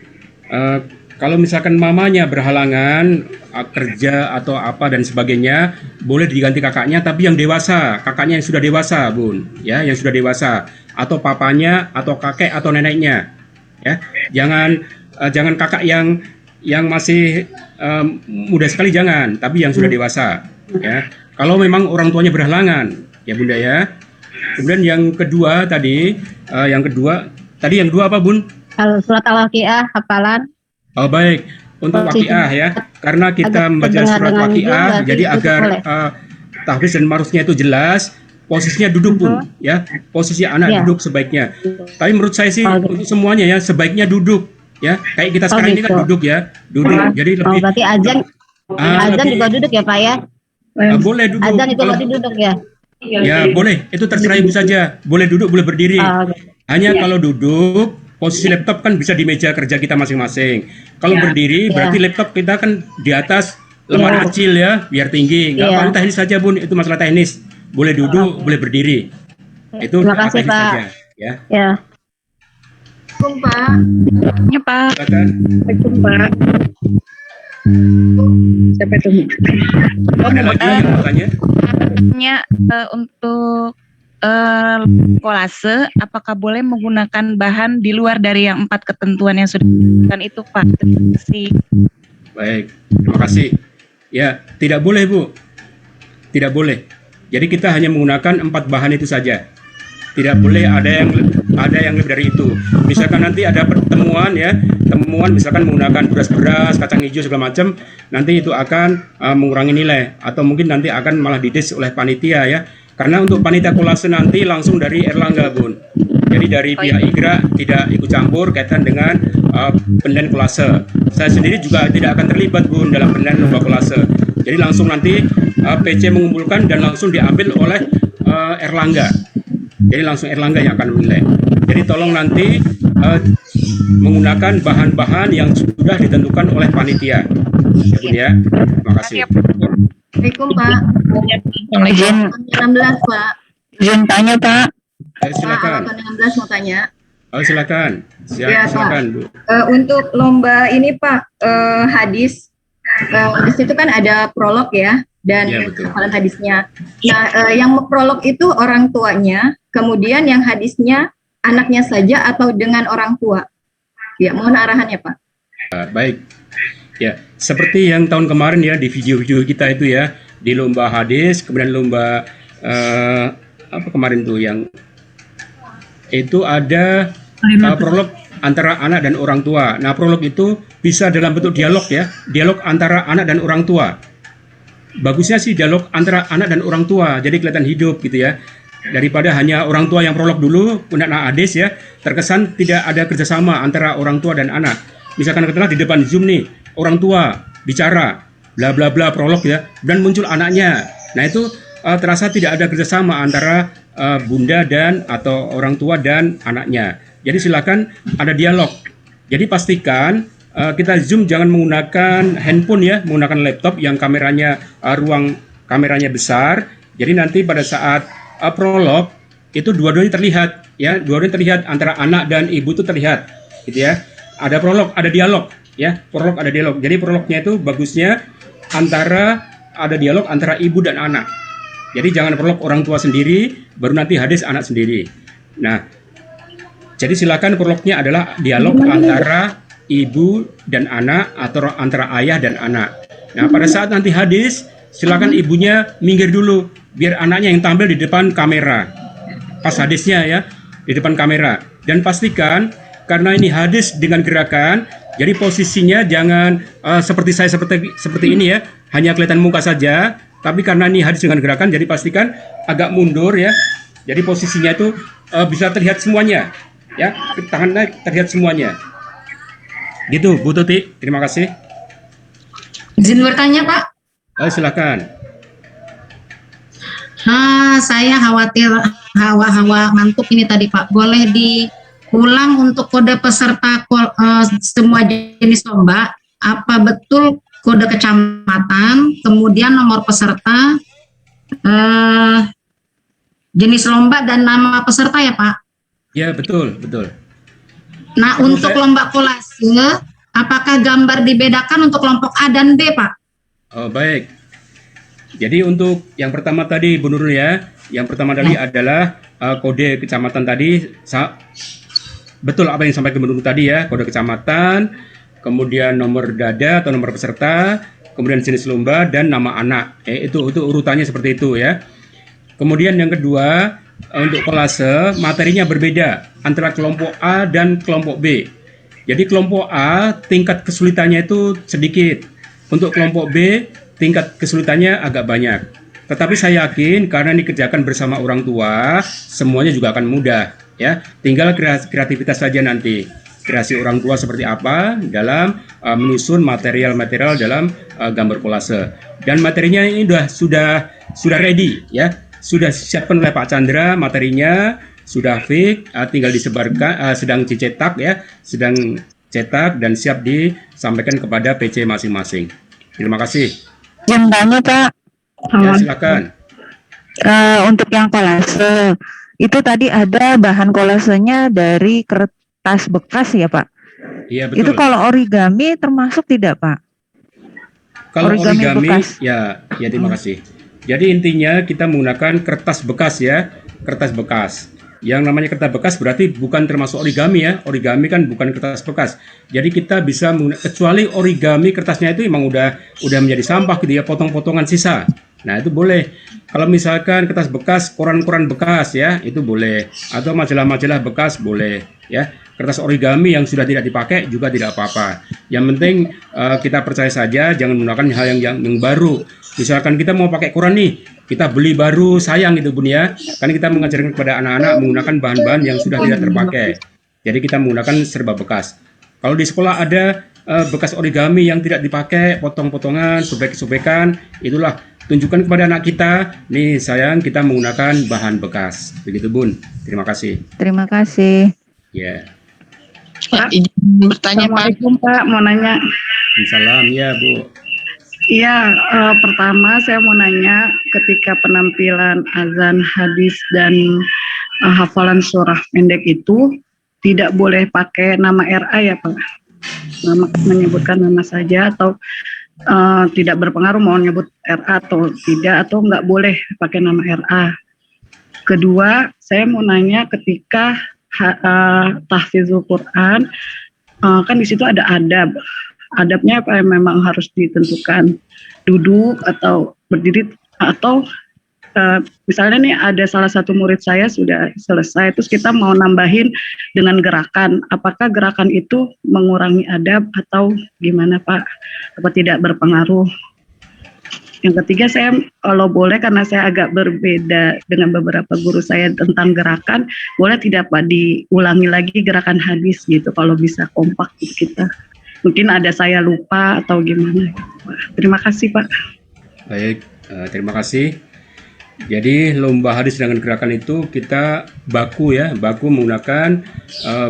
kalau misalkan mamanya berhalangan kerja atau apa dan sebagainya, boleh diganti kakaknya, tapi yang dewasa, kakaknya yang sudah dewasa, Bun, ya, yang sudah dewasa, atau papanya, atau kakek atau neneknya, ya. Jangan kakak yang masih muda sekali, jangan, tapi yang sudah dewasa, ya. Kalau memang orang tuanya berhalangan, ya Bunda ya. Kemudian yang kedua tadi, yang kedua apa Bun? Surat Al-Waqiah hafalan. Oh baik, untuk waqiah ya, karena kita membaca surat waqiah, jadi agar tahfiz dan marusnya itu jelas, posisinya duduk Bun, ya, posisi anak duduk sebaiknya. Tapi menurut saya sih untuk semuanya ya sebaiknya duduk, ya, kayak kita sekarang ini kan duduk ya, duduk. Jadi lebih. Berarti azan juga duduk ya Pak ya? Boleh duduk. Azan itu berarti duduk ya? Ya boleh, itu terserah Ibu saja. Boleh duduk, boleh berdiri. Hanya kalau duduk, posisi laptop kan bisa di meja kerja kita masing-masing. Kalau berdiri, berarti laptop kita kan di atas lemari kecil ya, biar tinggi. Nggak apa-apa, teknis saja Bun, itu masalah teknis. Boleh duduk, boleh berdiri. Itu terima kasih teknis Pak. saja. Ya. Ya. Pak. Ya Pak. Silakan. Pak. Siapa itu? Ada lagi yang mau tanya? Untuk kolase, apakah boleh menggunakan bahan di luar dari yang 4 ketentuan yang sudah disebutkan itu Pak? Terima kasih. Baik, terima kasih. Ya, tidak boleh Bu, tidak boleh. Jadi kita hanya menggunakan 4 bahan itu saja. Tidak boleh ada yang lebih dari itu. Misalkan nanti ada pertemuan ya, temuan misalkan menggunakan beras-beras, kacang hijau segala macam, nanti itu akan mengurangi nilai atau mungkin nanti akan malah didis oleh panitia ya. Karena untuk panitia kolase nanti langsung dari Erlangga Bun. Jadi dari pihak IGRA tidak ikut campur kaitan dengan penilaian kolase. Saya sendiri juga tidak akan terlibat Bun dalam penilaian lomba kolase. Jadi langsung nanti PC mengumpulkan dan langsung diambil oleh Erlangga. Jadi langsung Erlangga yang akan menilai. Jadi tolong nanti menggunakan bahan-bahan yang sudah ditentukan oleh panitia. Ya Bun ya. Terima kasih. Assalamualaikum Pak. Izin 16 Pak. izin tanya Pak. Silakan. Pak, 16 mau tanya. Oh silakan. Ya, Silakan Bu. Untuk lomba ini Pak, hadis, di situ kan ada prolog ya, dan Ya, betul. hafalan hadisnya. Nah, yang prolog itu orang tuanya, kemudian yang hadisnya anaknya saja atau dengan orang tua. Ya, mohon arahannya Pak. Baik. Ya, seperti yang tahun kemarin ya di video-video kita itu ya, di lomba hadis, kemudian lomba apa kemarin tuh yang itu ada prolog antara anak dan orang tua. Nah, prolog itu bisa dalam bentuk dialog ya, dialog antara anak dan orang tua. Bagusnya sih dialog antara anak dan orang tua, jadi kelihatan hidup gitu ya. Daripada hanya orang tua yang prolog dulu, kemudian hadis ya, terkesan tidak ada kerjasama antara orang tua dan anak. Misalkan katakanlah di depan Zoom nih, orang tua bicara, bla bla bla prolog ya, dan muncul anaknya. Nah itu terasa tidak ada kerjasama antara bunda dan atau orang tua dan anaknya. Jadi silakan ada dialog. Jadi pastikan kita Zoom jangan menggunakan handphone ya, menggunakan laptop yang kameranya ruang kameranya besar. Jadi nanti pada saat prolog itu dua-duanya terlihat ya, dua-duanya terlihat antara anak dan ibu itu terlihat, gitu ya. Ada prolog, ada dialog. Ya, prolog ada dialog. Jadi prolognya itu bagusnya ada dialog antara ibu dan anak. Jadi jangan prolog orang tua sendiri, baru nanti hadis anak sendiri. Nah, jadi silakan prolognya adalah dialog antara ibu dan anak atau antara ayah dan anak. Nah, pada saat nanti hadis, silakan ibunya minggir dulu, biar anaknya yang tampil di depan kamera. Pas hadisnya ya, di depan kamera. Dan pastikan karena ini hadis dengan gerakan, jadi posisinya jangan seperti saya seperti ini ya, hanya kelihatan muka saja. Tapi karena ini hadis dengan gerakan, jadi pastikan agak mundur ya. Jadi posisinya itu bisa terlihat semuanya, ya, tangannya terlihat semuanya. Gitu, Bu Tuti. Terima kasih. Izin bertanya Pak. Silakan. Saya khawatir hawa-hawa ngantuk ini tadi Pak. Boleh diulang untuk kode peserta semua jenis lomba. Apa betul kode kecamatan, kemudian nomor peserta, jenis lomba dan nama peserta ya Pak? Ya, betul, betul. Nah, untuk lomba kolase, apakah gambar dibedakan untuk kelompok A dan B, Pak? Oh, baik. Jadi untuk yang pertama tadi, Bu Nurul ya, yang pertama tadi adalah kode kecamatan tadi, betul apa yang disampaikan Bu Nurul tadi ya, kode kecamatan, kemudian nomor dada atau nomor peserta, kemudian jenis lomba dan nama anak. Itu urutannya seperti itu ya. Kemudian yang kedua, untuk kolase materinya berbeda antara kelompok A dan kelompok B. Jadi kelompok A tingkat kesulitannya itu sedikit. Untuk kelompok B tingkat kesulitannya agak banyak. Tetapi saya yakin karena ini dikerjakan bersama orang tua, semuanya juga akan mudah ya. Tinggal kreativitas saja nanti. Kreasi orang tua seperti apa dalam menyusun material-material dalam gambar kolase. Dan materinya ini sudah ready ya. Sudah disiapkan oleh Pak Chandra materinya, sudah fix, tinggal disebarkan, sedang dicetak ya, sedang cetak dan siap disampaikan kepada PC masing-masing. Terima kasih. Yang tanya Pak, Ya, silakan. untuk yang kolase, itu tadi ada bahan kolasenya dari kertas bekas ya Pak? Iya betul. Itu kalau origami termasuk tidak Pak? Kalau origami bekas. ya terima kasih. Jadi intinya kita menggunakan kertas bekas ya, kertas bekas. Yang namanya kertas bekas berarti bukan termasuk origami ya. Origami kan bukan kertas bekas. Jadi kita bisa kecuali origami kertasnya itu memang udah menjadi sampah gitu ya, potong-potongan sisa. Nah, itu boleh. Kalau misalkan kertas bekas, koran-koran bekas ya, itu boleh. Atau majalah-majalah bekas boleh ya. Kertas origami yang sudah tidak dipakai juga tidak apa-apa. Yang penting kita percaya saja, jangan menggunakan hal yang baru. Misalkan kita mau pakai koran nih, kita beli baru, sayang itu Bun ya. Kan kita mengajarkan kepada anak-anak menggunakan bahan-bahan yang sudah tidak terpakai. Jadi kita menggunakan serba bekas. Kalau di sekolah ada bekas origami yang tidak dipakai, potong-potongan, sobek-sobekan, itulah tunjukkan kepada anak kita, nih sayang kita menggunakan bahan bekas. Begitu Bun. Terima kasih. Terima kasih. Ya. Pak, izin bertanya Pak. Assalamualaikum Pak, mau nanya. Salam ya Bu. Iya, pertama saya mau nanya ketika penampilan azan, hadis dan hafalan surah pendek itu tidak boleh pakai nama RA ya Pak? Menyebutkan nama saja atau tidak berpengaruh mau nyebut RA atau tidak, atau nggak boleh pakai nama RA. Kedua, saya mau nanya ketika tahfizul Quran, kan di situ ada adab. Adabnya apa memang harus ditentukan duduk atau berdiri, atau misalnya nih ada salah satu murid saya sudah selesai terus kita mau nambahin dengan gerakan, apakah gerakan itu mengurangi adab atau gimana Pak? Apa tidak berpengaruh? Yang ketiga, saya kalau boleh karena saya agak berbeda dengan beberapa guru saya tentang gerakan, boleh tidak Pak diulangi lagi gerakan hadis gitu kalau bisa kompak gitu kita. Mungkin ada saya lupa atau gimana. Terima kasih Pak. Baik, terima kasih. Jadi lomba hadis dengan gerakan itu kita baku menggunakan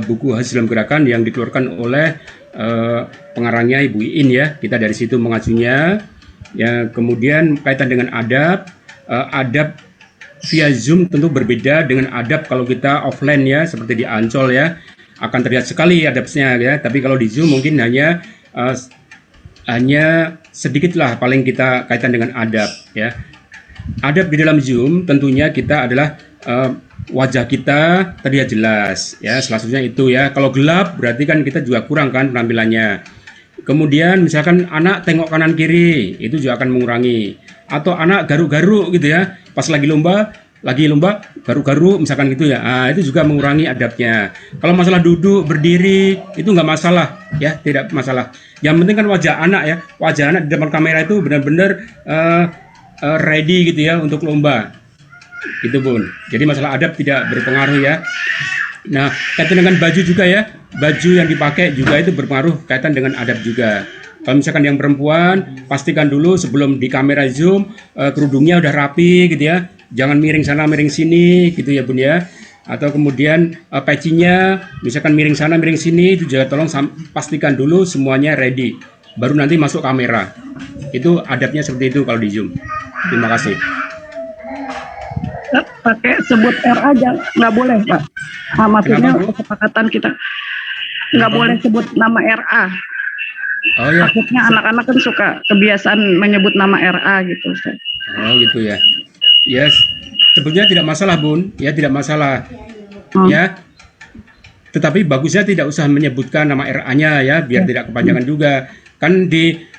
buku hadis dalam gerakan yang dikeluarkan oleh pengarangnya Ibu Iin ya. Kita dari situ mengacunya. Ya, kemudian kaitan dengan adab, adab via Zoom tentu berbeda dengan adab kalau kita offline ya, seperti di Ancol ya. Akan terlihat sekali adabnya ya, tapi kalau di Zoom mungkin hanya sedikit lah paling kita kaitan dengan adab ya. Adab di dalam Zoom tentunya kita adalah wajah kita terlihat jelas ya, selanjutnya itu ya. Kalau gelap berarti kan kita juga kurang kan penampilannya. Kemudian misalkan anak tengok kanan kiri itu juga akan mengurangi, atau anak garuk-garuk gitu ya pas lagi lomba garuk-garuk misalkan gitu ya, itu juga mengurangi adabnya. Kalau masalah duduk berdiri itu nggak masalah ya, tidak masalah. Yang penting kan wajah anak di depan kamera itu benar-benar ready gitu ya untuk lomba gitu Bun. Jadi masalah adab tidak berpengaruh ya. Nah, kaitan dengan baju juga ya, baju yang dipakai juga itu berpengaruh kaitan dengan adab juga. Kalau misalkan yang perempuan, pastikan dulu sebelum di kamera Zoom kerudungnya udah rapi gitu ya, jangan miring sana miring sini gitu ya Bun ya. Atau kemudian pecinya misalkan miring sana miring sini itu juga tolong pastikan dulu semuanya ready, baru nanti masuk kamera. Itu adabnya seperti itu kalau di Zoom. Terima kasih. pakai sebut RA aja nggak boleh Pak. Nah, maksudnya kesepakatan kita nggak boleh sebut nama RA. Oh ya. Maksudnya anak-anak kan suka kebiasaan menyebut nama RA gitu. Oh gitu ya. Yes. Sebetulnya tidak masalah Bun, ya tidak masalah. Ya. Tetapi bagusnya tidak usah menyebutkan nama RA-nya ya, biar tidak kepanjangan juga. Kan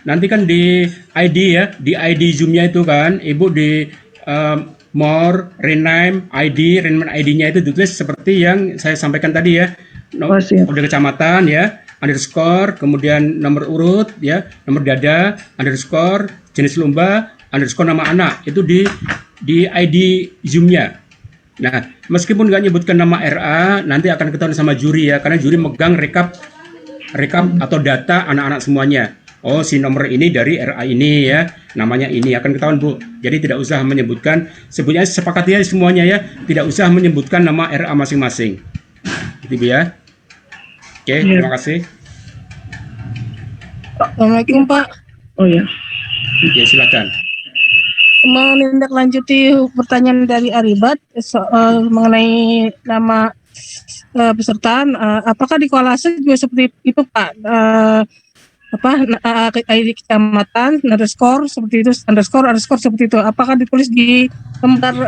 nanti kan di ID ya, di ID Zoom-nya itu kan, Ibu di more rename ID-nya itu ditulis seperti yang saya sampaikan tadi ya. Kode kecamatan ya, underscore, kemudian nomor urut ya, nomor dada, underscore, jenis lomba, underscore nama anak. Itu di ID Zoom-nya. Nah, meskipun nggak nyebutkan nama RA, nanti akan ketahuan sama juri ya, karena juri megang rekap atau data anak-anak semuanya. Oh, si nomor ini dari RA ini ya, namanya ini akan ketahuan Bu. Jadi tidak usah menyebutkan, sebutnya sepakatnya semuanya ya, tidak usah menyebutkan nama RA masing-masing. Gitu ya. Oke, terima kasih. Assalamualaikum Pak. Oh ya. Oke, silakan. Menindaklanjuti pertanyaan dari Aribat mengenai nama peserta, apakah di kolase juga seperti itu Pak? ID kecamatan underscore seperti itu, underscore seperti itu. Apakah ditulis di lembar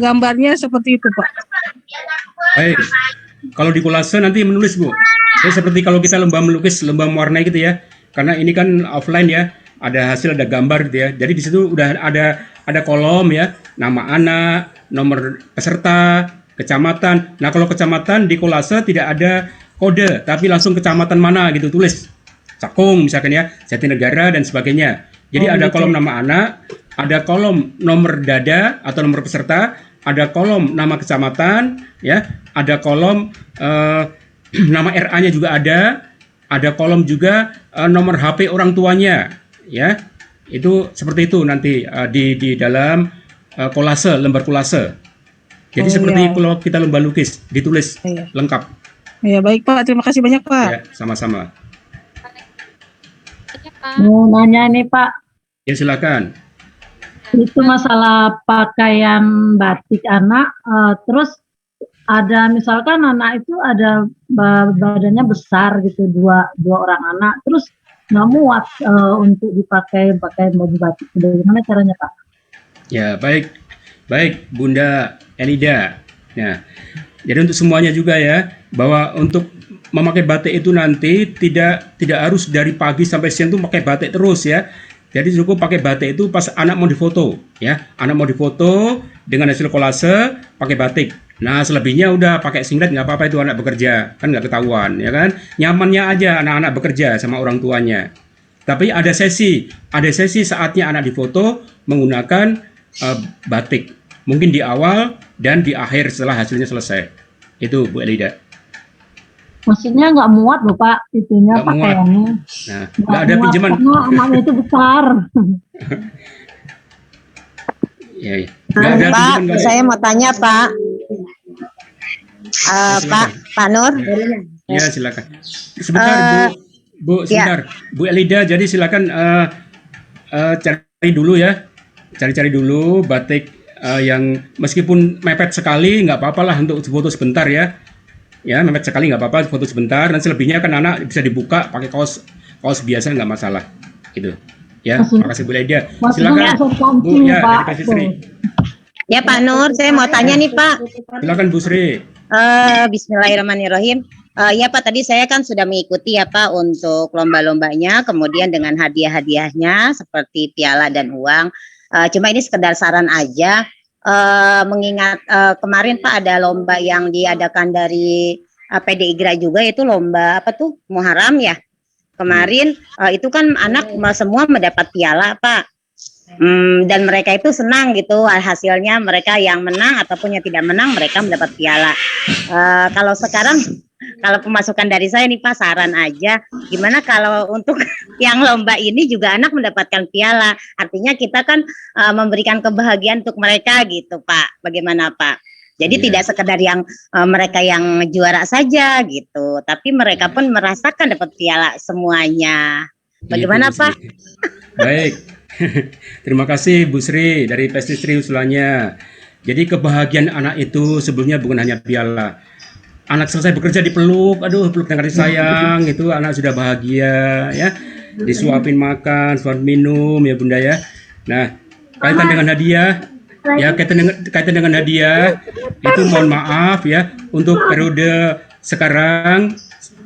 gambarnya seperti itu Pak? Baik. Kalau di kolase nanti menulis Bu. Ya, seperti kalau kita lomba melukis, lomba mewarnai gitu ya. Karena ini kan offline ya. Ada hasil, ada gambar gitu ya. Jadi di situ udah ada kolom ya, nama anak, nomor peserta, kecamatan. Nah, kalau kecamatan di kolase tidak ada kode, tapi langsung kecamatan mana gitu tulis. Cakung misalkan ya, Jatinegara dan sebagainya. Jadi ada kolom nama anak, ada kolom nomor dada atau nomor peserta, ada kolom nama kecamatan ya, ada kolom nama RA-nya juga ada kolom juga nomor HP orang tuanya. Ya, itu seperti itu nanti di dalam kolase, lembar kolase. Jadi seperti kalau kita lomba lukis, ditulis lengkap. Ya baik Pak, terima kasih banyak Pak. Ya, sama-sama. Mau nanya nih Pak. Ya silakan. Itu masalah pakaian batik anak, terus ada misalkan anak itu ada badannya besar gitu, dua orang anak, terus nggak muat untuk pakai baju batik. Bagaimana caranya Pak? Ya baik Bunda Elida. Nah, jadi untuk semuanya juga ya, bahwa untuk memakai batik itu nanti tidak harus dari pagi sampai siang tuh pakai batik terus ya. Jadi cukup pakai batik itu pas anak mau difoto ya. Anak mau difoto dengan hasil kolase pakai batik. Nah, selebihnya udah pakai singlet nggak apa-apa, itu anak bekerja, kan nggak ketahuan, ya kan? Nyamannya aja anak-anak bekerja sama orang tuanya. Tapi ada sesi saatnya anak difoto menggunakan batik. Mungkin di awal dan di akhir setelah hasilnya selesai. Itu Bu Elida. Maksudnya nggak muat loh Pak, itunya pakaiannya. Nah, nggak ada pinjaman. Karena anaknya itu besar. Ya. Pak, saya mau tanya Pak. Pak Nur. Ya silakan. Sebentar Bu, sebentar. Bu Elida, jadi silakan cari dulu ya. Cari dulu batik yang meskipun mepet sekali nggak apa-apa lah untuk foto sebentar ya. Ya, mepet sekali nggak apa-apa, foto sebentar. Dan selebihnya kan anak bisa dibuka pakai kaos biasa nggak masalah. Gitu. Ya, makasih Bu Elida. Silakan Bu ya dari Pak Sri. Ya Pak Nur, saya mau tanya nih Pak. Silakan Bu Sri. Bismillahirrahmanirrahim. Ya Pak, tadi saya kan sudah mengikuti ya Pak untuk lomba-lombanya, kemudian dengan hadiah-hadiahnya seperti piala dan uang. Cuma ini sekedar saran aja, mengingat kemarin Pak ada lomba yang diadakan dari PDIGRA juga, itu lomba apa tuh, Muharram ya. Kemarin itu kan anak semua mendapat piala Pak. Dan mereka itu senang gitu hasilnya, mereka yang menang ataupun yang tidak menang mereka mendapat piala. Kalau sekarang, kalau pemasukan dari saya nih Pak, saran aja, gimana kalau untuk yang lomba ini juga anak mendapatkan piala, artinya kita kan memberikan kebahagiaan untuk mereka gitu Pak, bagaimana Pak? Jadi tidak sekedar yang mereka yang juara saja gitu, tapi mereka pun merasakan dapat piala semuanya. Bagaimana Pak? Baik. Terima kasih Bu Sri dari Pestistri usulannya. Jadi kebahagiaan anak itu sebelumnya bukan hanya piala. Anak selesai bekerja dipeluk, aduh peluk dengan kasih sayang, itu anak sudah bahagia ya. Disuapin makan, suapin minum ya Bunda ya. Nah, kaitan dengan hadiah, ya kaitan dengan hadiah itu mohon maaf ya, untuk periode sekarang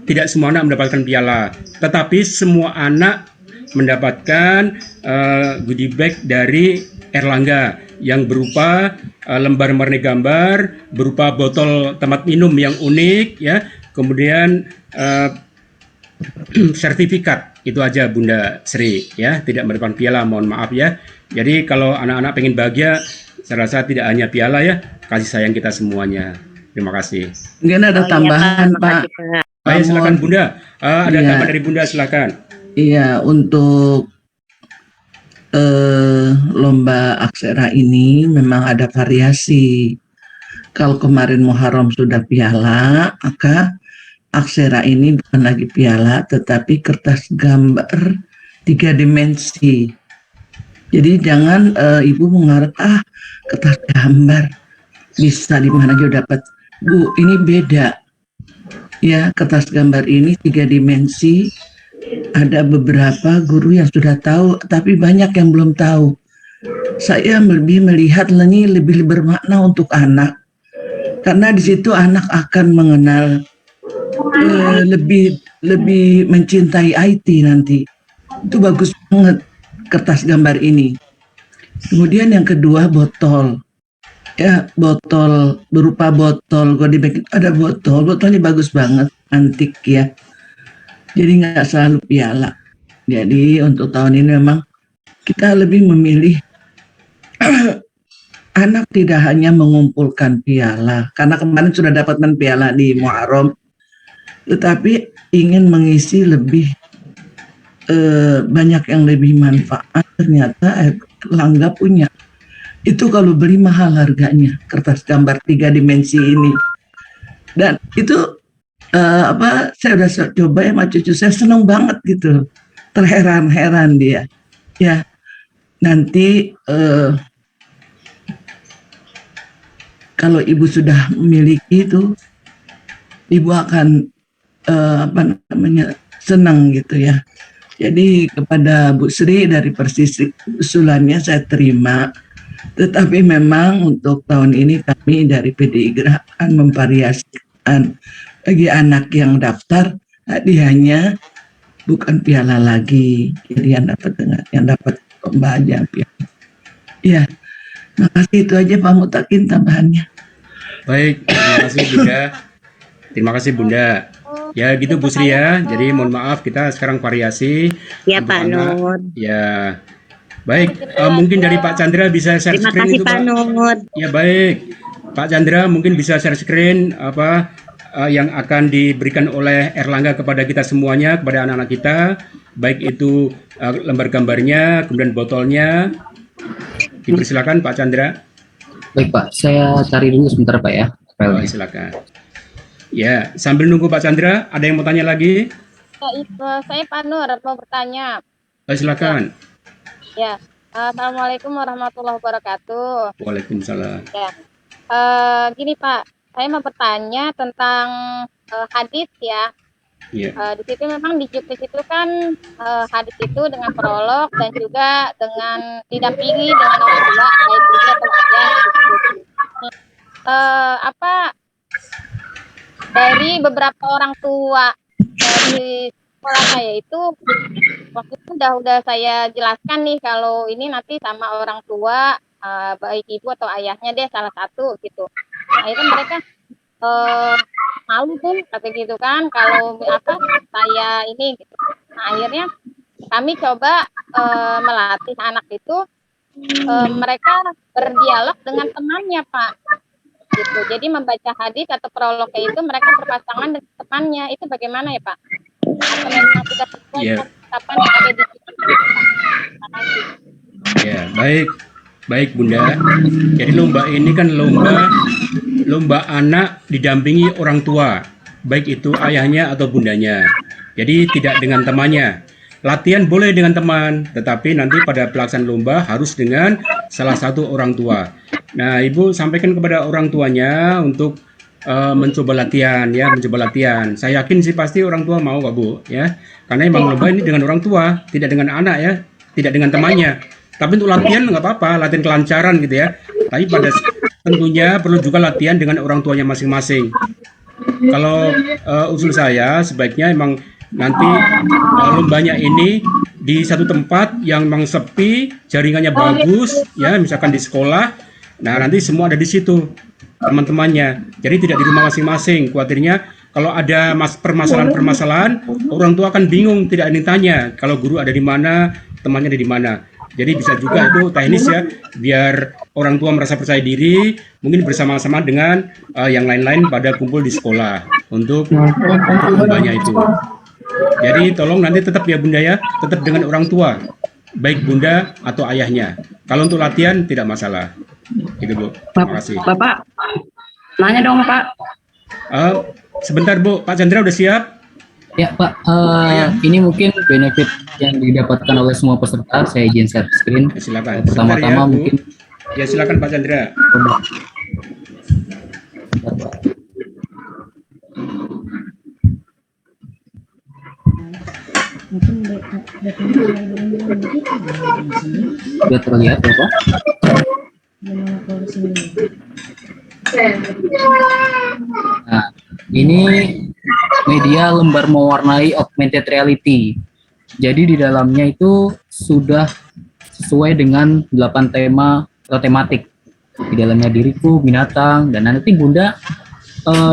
tidak semua anak mendapatkan piala, tetapi semua anak mendapatkan goodie bag dari Erlangga yang berupa lembar warna gambar, berupa botol tempat minum yang unik ya, kemudian sertifikat. Itu aja Bunda Sri ya, tidak mendapatkan piala, mohon maaf ya. Jadi kalau anak-anak pengen bahagia, saya rasa tidak hanya piala ya, kasih sayang kita semuanya. Terima kasih. Mungkin ada tambahan Pak. Baik, silakan Bunda. Ada Iya. tambahan dari Bunda, silakan. Iya, untuk lomba aksara ini memang ada variasi. Kalau kemarin Muharram sudah piala, maka aksara ini bukan lagi piala, tetapi kertas gambar 3 dimensi. Jadi jangan ibu mengharap kertas gambar bisa di mana aja dapat. Bu, ini beda. Ya, kertas gambar ini 3 dimensi. Ada beberapa guru yang sudah tahu, tapi banyak yang belum tahu. Saya lebih melihat ini lebih bermakna untuk anak, karena di situ anak akan mengenal lebih mencintai IT nanti. Itu bagus banget kertas gambar ini. Kemudian yang kedua botol. Ya, botol berupa botol, kalau dibikin ada botolnya bagus banget, antik ya. Jadi nggak selalu piala. Jadi untuk tahun ini memang kita lebih memilih anak tidak hanya mengumpulkan piala, karena kemarin sudah dapat piala di Muharram, tetapi ingin mengisi lebih banyak yang lebih manfaat. Ternyata Erlangga punya. Itu kalau beli mahal harganya, kertas gambar 3 dimensi ini. Dan itu saya udah coba ya sama cucu saya, seneng banget gitu, terheran-heran dia. Ya, nanti kalau ibu sudah memiliki itu, ibu akan senang gitu ya. Jadi kepada Bu Sri dari Persis usulannya saya terima, tetapi memang untuk tahun ini kami dari PDI Gerah akan memvariasikan. Bagi anak yang daftar, hadiahnya bukan piala lagi, jadi yang dapat lomba aja piala. Ya, makasih, itu aja Pak Mutakin tambahannya. Baik, terima kasih Bunda. Terima kasih Bunda. Ya gitu Bu Sri ya. Jadi mohon maaf kita sekarang variasi. Ya Pak Nur. Ya. Baik, mungkin dari Pak Chandra bisa share Terima screen kasih itu Pak Nur. Ya baik. Pak Chandra mungkin bisa share screen yang akan diberikan oleh Erlangga kepada kita semuanya, kepada anak-anak kita, baik itu lembar gambarnya, kemudian botolnya. Dipersilakan Pak Chandra. Baik Pak, saya cari dulu sebentar Pak ya. Silakan. Ya, sambil nunggu Pak Chandra, ada yang mau tanya lagi? Saya Pak Nur mau bertanya. Silakan. Ya, Assalamualaikum warahmatullahi wabarakatuh. Waalaikumsalam. Ya, gini Pak, saya mau bertanya tentang hadis ya. Di situ memang di situ kan hadis itu dengan prolog dan juga dengan didampingi dengan orang tua, baik ibu atau ayah. Dari beberapa orang tua di sekolah saya itu waktu itu udah saya jelaskan nih kalau ini nanti sama orang tua, baik ibu atau ayahnya deh salah satu gitu. Akhirnya mereka malu pun kata gitu kan kalau saya ini gitu. Nah, akhirnya kami coba melatih anak itu mereka berdialog dengan temannya Pak gitu. Jadi membaca hadis atau prolog itu mereka berpasangan dengan temannya, itu bagaimana ya Pak? Atau memang sudah sesuai dengan ketetapan yang ada di situ? Ya, baik Bunda. Jadi lomba ini kan lomba anak didampingi orang tua, baik itu ayahnya atau bundanya. Jadi tidak dengan temannya. Latihan boleh dengan teman, tetapi nanti pada pelaksanaan lomba harus dengan salah satu orang tua. Nah, Ibu sampaikan kepada orang tuanya untuk mencoba latihan ya, mencoba latihan. Saya yakin sih pasti orang tua mau kok Bu ya. Karena emang lomba ini dengan orang tua, tidak dengan anak ya, tidak dengan temannya. Tapi untuk latihan nggak apa-apa, latihan kelancaran gitu ya. Tapi tentunya perlu juga latihan dengan orang tuanya masing-masing. Kalau usul saya sebaiknya emang nanti lombanya ini di satu tempat yang memang sepi, jaringannya bagus ya, misalkan di sekolah. Nah, nanti semua ada di situ teman-temannya. Jadi tidak di rumah masing-masing. Khawatirnya kalau ada permasalahan-permasalahan, orang tua akan bingung, tidak ada yang tanya kalau guru ada di mana, temannya ada di mana. Jadi bisa juga itu teknis ya, biar orang tua merasa percaya diri, mungkin bersama-sama dengan yang lain-lain pada kumpul di sekolah untuk lombanya itu. Jadi tolong nanti tetap ya Bunda ya, tetap dengan orang tua, baik Bunda atau ayahnya. Kalau untuk latihan tidak masalah. Gitu Bu. Terima kasih. Bapak, nanya dong Pak. Sebentar Bu, Pak Chandra udah siap? Ya Pak, ini mungkin benefit yang didapatkan oleh semua peserta. Saya izin share screen. Ya, silakan. Pertama-tama ya, mungkin. Ya silakan Pak Chandra. Sudah terlihat Bapak? Nah, ini media lembar mewarnai augmented reality. Jadi di dalamnya itu sudah sesuai dengan 8 tema atau tematik. Di dalamnya diriku, binatang, dan nanti Bunda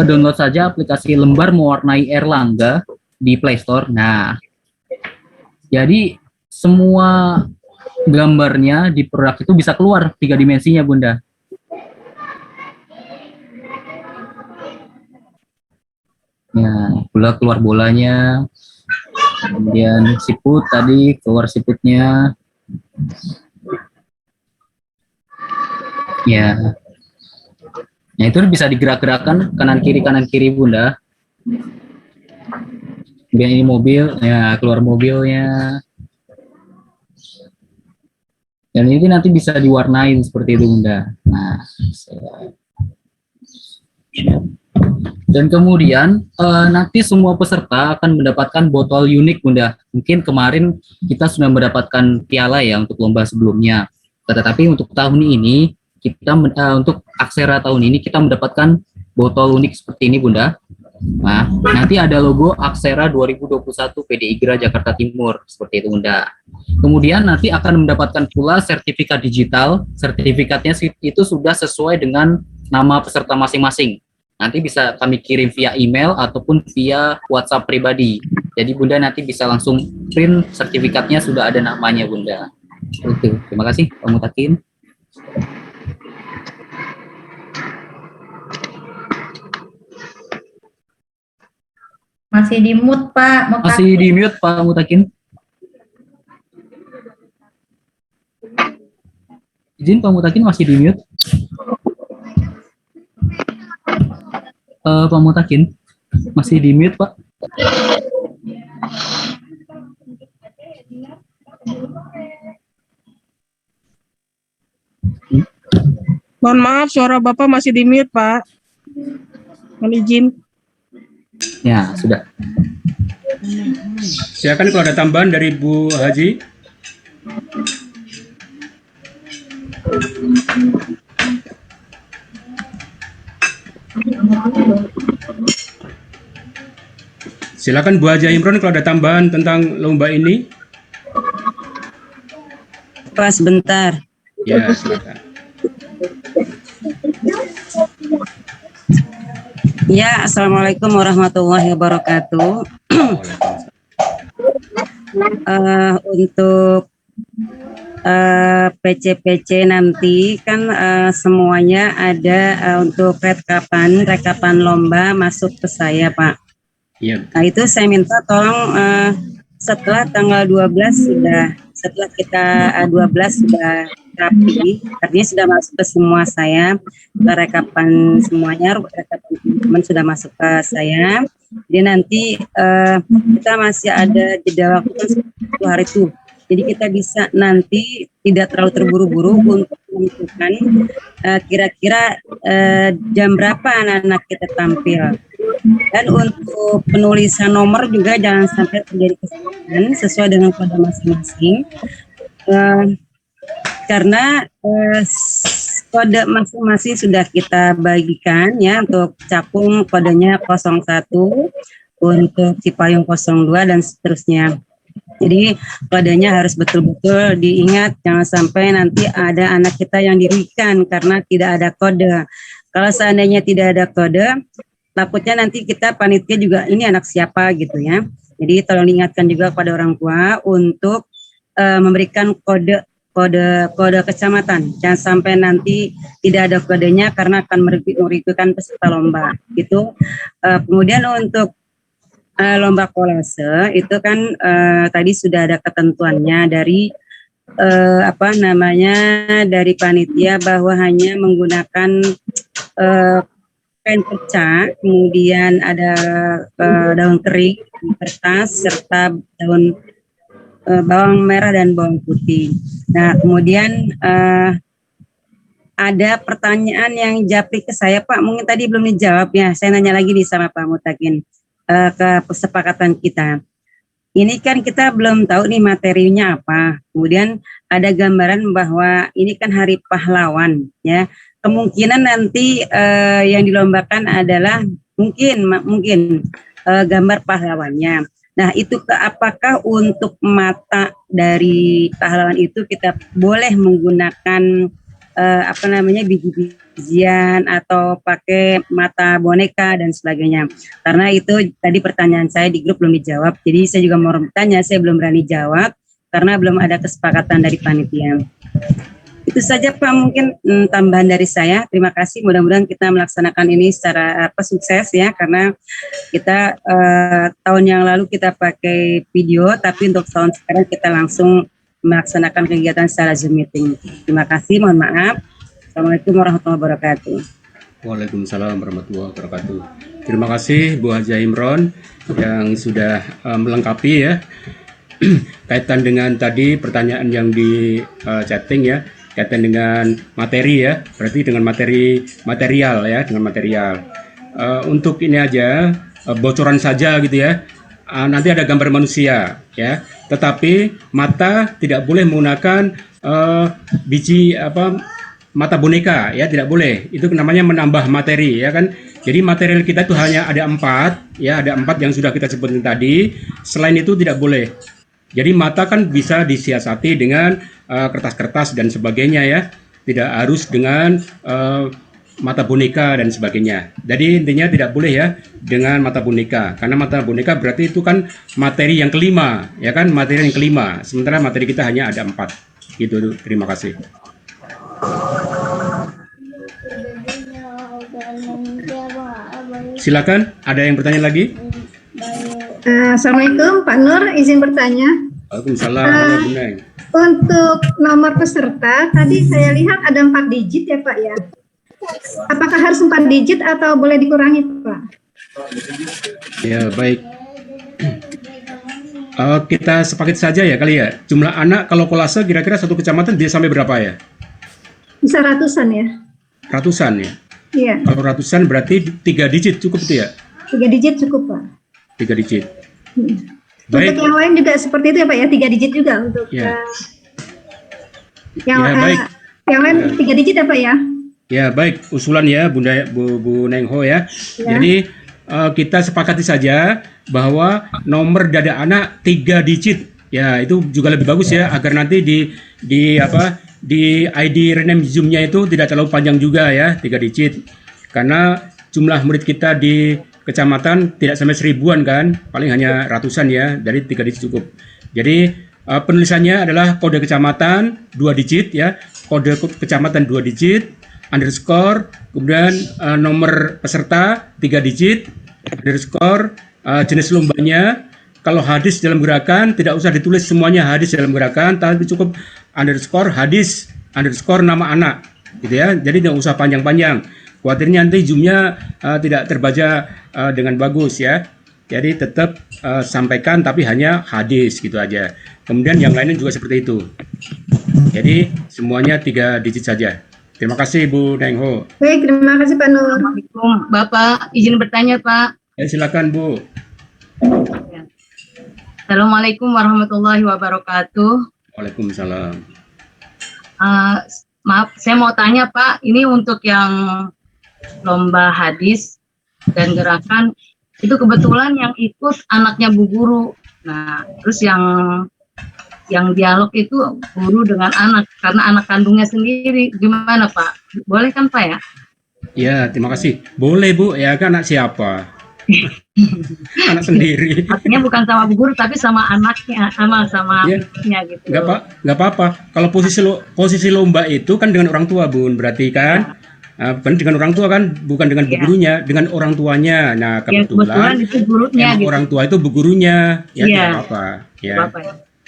download saja aplikasi lembar mewarnai Erlangga di Play Store. Nah, jadi semua gambarnya di produk itu bisa keluar 3 dimensinya Bunda. Nah, keluar bolanya, kemudian siput tadi keluar siputnya. Ya, nah itu bisa digerak-gerakkan kanan kiri Bunda. Kemudian ini mobil, ya keluar mobilnya. Dan ini nanti bisa diwarnain seperti itu Bunda. Nah, dan kemudian nanti semua peserta akan mendapatkan botol unik Bunda. Mungkin kemarin kita sudah mendapatkan piala ya untuk lomba sebelumnya. Tetapi untuk tahun ini kita untuk Aksera tahun ini kita mendapatkan botol unik seperti ini Bunda. Nah, nanti ada logo Aksera 2021 PDI Gra Jakarta Timur seperti itu Bunda. Kemudian nanti akan mendapatkan pula sertifikat digital. Sertifikatnya itu sudah sesuai dengan nama peserta masing-masing. Nanti bisa kami kirim via email ataupun via WhatsApp pribadi. Jadi Bunda nanti bisa langsung print sertifikatnya sudah ada namanya Bunda. Itu. Terima kasih Pak Mutakin. Masih di mute Pak Mutakin. Masih di mute Pak Mutakin. Izin Pak Mutakin masih di mute. Pak Mutakin masih di mute Pak. Mohon maaf, suara Bapak masih di mute Pak. Mohon izin. Ya sudah. Silakan kalau ada tambahan dari Bu Haji. Silakan Bu Haji Imron kalau ada tambahan tentang lomba ini. Pak sebentar. Ya, silakan. Ya, Assalamualaikum warahmatullahi wabarakatuh. Untuk PC-PC nanti kan semuanya ada untuk rekapan lomba masuk ke saya Pak. Iya. Nah itu saya minta tolong setelah tanggal 12 setelah kita 12 sudah rapi, artinya sudah masuk ke semua saya, rekapan semuanya, rekapan teman sudah masuk ke saya. Jadi nanti kita masih ada jeda waktu kan 1 hari itu. Jadi kita bisa nanti tidak terlalu terburu-buru untuk menentukan kira-kira jam berapa anak-anak kita tampil. Dan untuk penulisan nomor juga jangan sampai terjadi kesalahan sesuai dengan kode masing-masing. Karena kode masing-masing sudah kita bagikan ya, untuk Cakung kodenya 01, untuk Cipayung 02 dan seterusnya. Jadi kodenya harus betul-betul diingat, jangan sampai nanti ada anak kita yang dirugikan karena tidak ada kode. Kalau seandainya tidak ada kode, takutnya nanti kita panitia juga ini anak siapa gitu ya. Jadi tolong diingatkan juga kepada orang tua untuk memberikan kode kecamatan. Jangan sampai nanti tidak ada kodenya karena akan merugikan peserta lomba. Gitu. Kemudian untuk lomba kolase itu kan tadi sudah ada ketentuannya dari dari panitia bahwa hanya menggunakan kain perca, kemudian ada daun kering, kertas serta daun bawang merah dan bawang putih. Nah, kemudian ada pertanyaan yang japri ke saya, Pak, mungkin tadi belum dijawab ya. Saya nanya lagi nih sama Pak Mutakin ke kesepakatan kita. Ini kan kita belum tahu nih materinya apa. Kemudian ada gambaran bahwa ini kan Hari Pahlawan ya. Kemungkinan nanti yang dilombakan adalah mungkin gambar pahlawannya. Nah, itu apakah untuk mata dari pahlawan itu kita boleh menggunakan biji-bijian atau pakai mata boneka dan sebagainya. Karena itu tadi pertanyaan saya di grup belum dijawab. Jadi saya juga mau bertanya, saya belum berani jawab karena belum ada kesepakatan dari panitia. Itu saja Pak, mungkin tambahan dari saya. Terima kasih, mudah-mudahan kita melaksanakan ini secara sukses ya, karena kita tahun yang lalu kita pakai video, tapi untuk tahun sekarang kita langsung melaksanakan kegiatan secara Zoom meeting. Terima kasih, mohon maaf. Assalamualaikum warahmatullahi wabarakatuh. Waalaikumsalam warahmatullahi wabarakatuh. Terima kasih Bu Haja Imron yang sudah melengkapi ya kaitan dengan tadi pertanyaan yang di chatting ya, kaitan dengan materi ya, berarti dengan material ya, dengan material. Untuk ini aja bocoran saja gitu ya. Nanti ada gambar manusia ya, tetapi mata tidak boleh menggunakan mata boneka ya, tidak boleh. Itu namanya menambah materi ya kan. Jadi material kita itu hanya ada 4 ya, ada 4 yang sudah kita sebutin tadi. Selain itu tidak boleh. Jadi mata kan bisa disiasati dengan kertas-kertas dan sebagainya ya, tidak harus dengan mata boneka dan sebagainya. Jadi intinya tidak boleh ya dengan mata boneka, karena mata boneka berarti itu kan materi yang kelima ya kan, materi yang kelima, sementara materi kita hanya ada 4 gitu. Terima kasih. Silakan, ada yang bertanya lagi? Assalamualaikum Pak Nur, izin bertanya. Waalaikumsalam. Untuk nomor peserta tadi saya lihat ada 4 digit ya Pak ya. Apakah harus 4 digit atau boleh dikurangi Pak? Ya baik. Kita sepakat saja ya kali ya. Jumlah anak kalau kolase kira-kira satu kecamatan dia sampai berapa ya? Bisa ratusan ya? Ratusan ya? Iya. Kalau ratusan berarti 3 digit cukup itu ya? 3 digit cukup Pak. 3 digit. Baik. Untuk yang lain juga seperti itu ya Pak ya, 3 digit juga untuk yang lain 3 digit ya Pak ya? Ya baik, usulan ya Bu Nengho ya. Jadi kita sepakati saja bahwa nomor dada anak 3 digit. Ya itu juga lebih bagus ya, agar nanti di ID rename Zoom-nya itu tidak terlalu panjang juga ya, 3 digit. Karena jumlah murid kita di kecamatan tidak sampai 1000-an kan, paling hanya ratusan ya, dari 3 digit cukup. Jadi penulisannya adalah kode kecamatan 2 digit ya, kode kecamatan 2 digit, underscore, kemudian nomor peserta 3 digit, underscore, jenis lombanya. Kalau hadis dalam gerakan tidak usah ditulis semuanya hadis dalam gerakan, tapi cukup underscore hadis, underscore nama anak gitu ya. Jadi tidak usah panjang-panjang. Khawatirnya nanti zoomnya tidak terbaca dengan bagus ya. Jadi tetap sampaikan tapi hanya hadis gitu aja. Kemudian yang lainnya juga seperti itu. Jadi semuanya 3 digit saja. Terima kasih Bu Nengho. Baik, terima kasih Pak Nur. Assalamualaikum Bapak, izin bertanya Pak. Ya, silakan Bu. Assalamualaikum warahmatullahi wabarakatuh. Waalaikumsalam. Maaf, saya mau tanya Pak, ini untuk yang lomba hadis dan gerakan, itu kebetulan yang ikut anaknya Bu Guru. Nah, terus yang dialog itu guru dengan anak, karena anak kandungnya sendiri. Gimana Pak? Boleh kan Pak ya? Ya, terima kasih. Boleh Bu, ya kan anak siapa? Anak sendiri. Artinya bukan sama Bu Guru, tapi sama anaknya, sama anaknya gitu. Nggak apa-apa. Kalau posisi lomba itu kan dengan orang tua Bun, berarti kan? Bukan dengan orang tua kan, bukan dengan bu gurunya, dengan orang tuanya. Nah, kebetulan itu gurunya gitu. Orang tua itu bu gurunya, ya tidak apa-apa. Ya.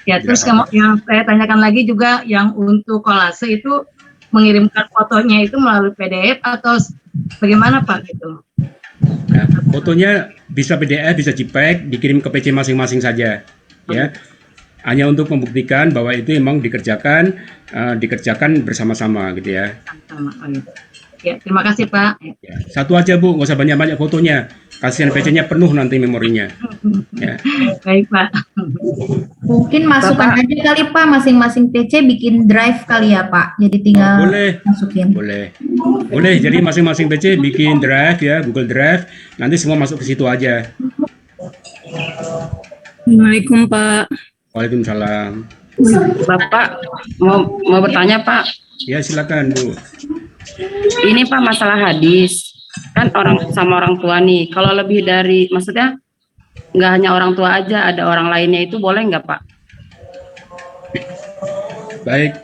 Ya, terus yang saya tanyakan lagi juga yang untuk kolase itu mengirimkan fotonya itu melalui PDF atau bagaimana Pak gitu? Nah, fotonya bisa PDF, bisa JPEG, dikirim ke PC masing-masing saja, ya. Hanya untuk membuktikan bahwa itu memang dikerjakan bersama-sama, gitu ya. Ya, terima kasih Pak. Ya, satu aja Bu, nggak usah banyak-banyak fotonya. Kasihan PC-nya penuh nanti memorinya. Ya. Baik Pak. Mungkin masukkan aja kali Pak, masing-masing PC bikin drive kali ya Pak. Jadi tinggal masukin. Boleh. Jadi masing-masing PC bikin drive ya, Google Drive. Nanti semua masuk ke situ aja. Assalamualaikum Pak. Waalaikumsalam. Bapak mau bertanya Pak. Ya silakan Bu. Ini Pak masalah hadis. Kan sama orang tua nih. Kalau lebih dari, maksudnya nggak hanya orang tua aja, ada orang lainnya itu boleh nggak Pak? Baik,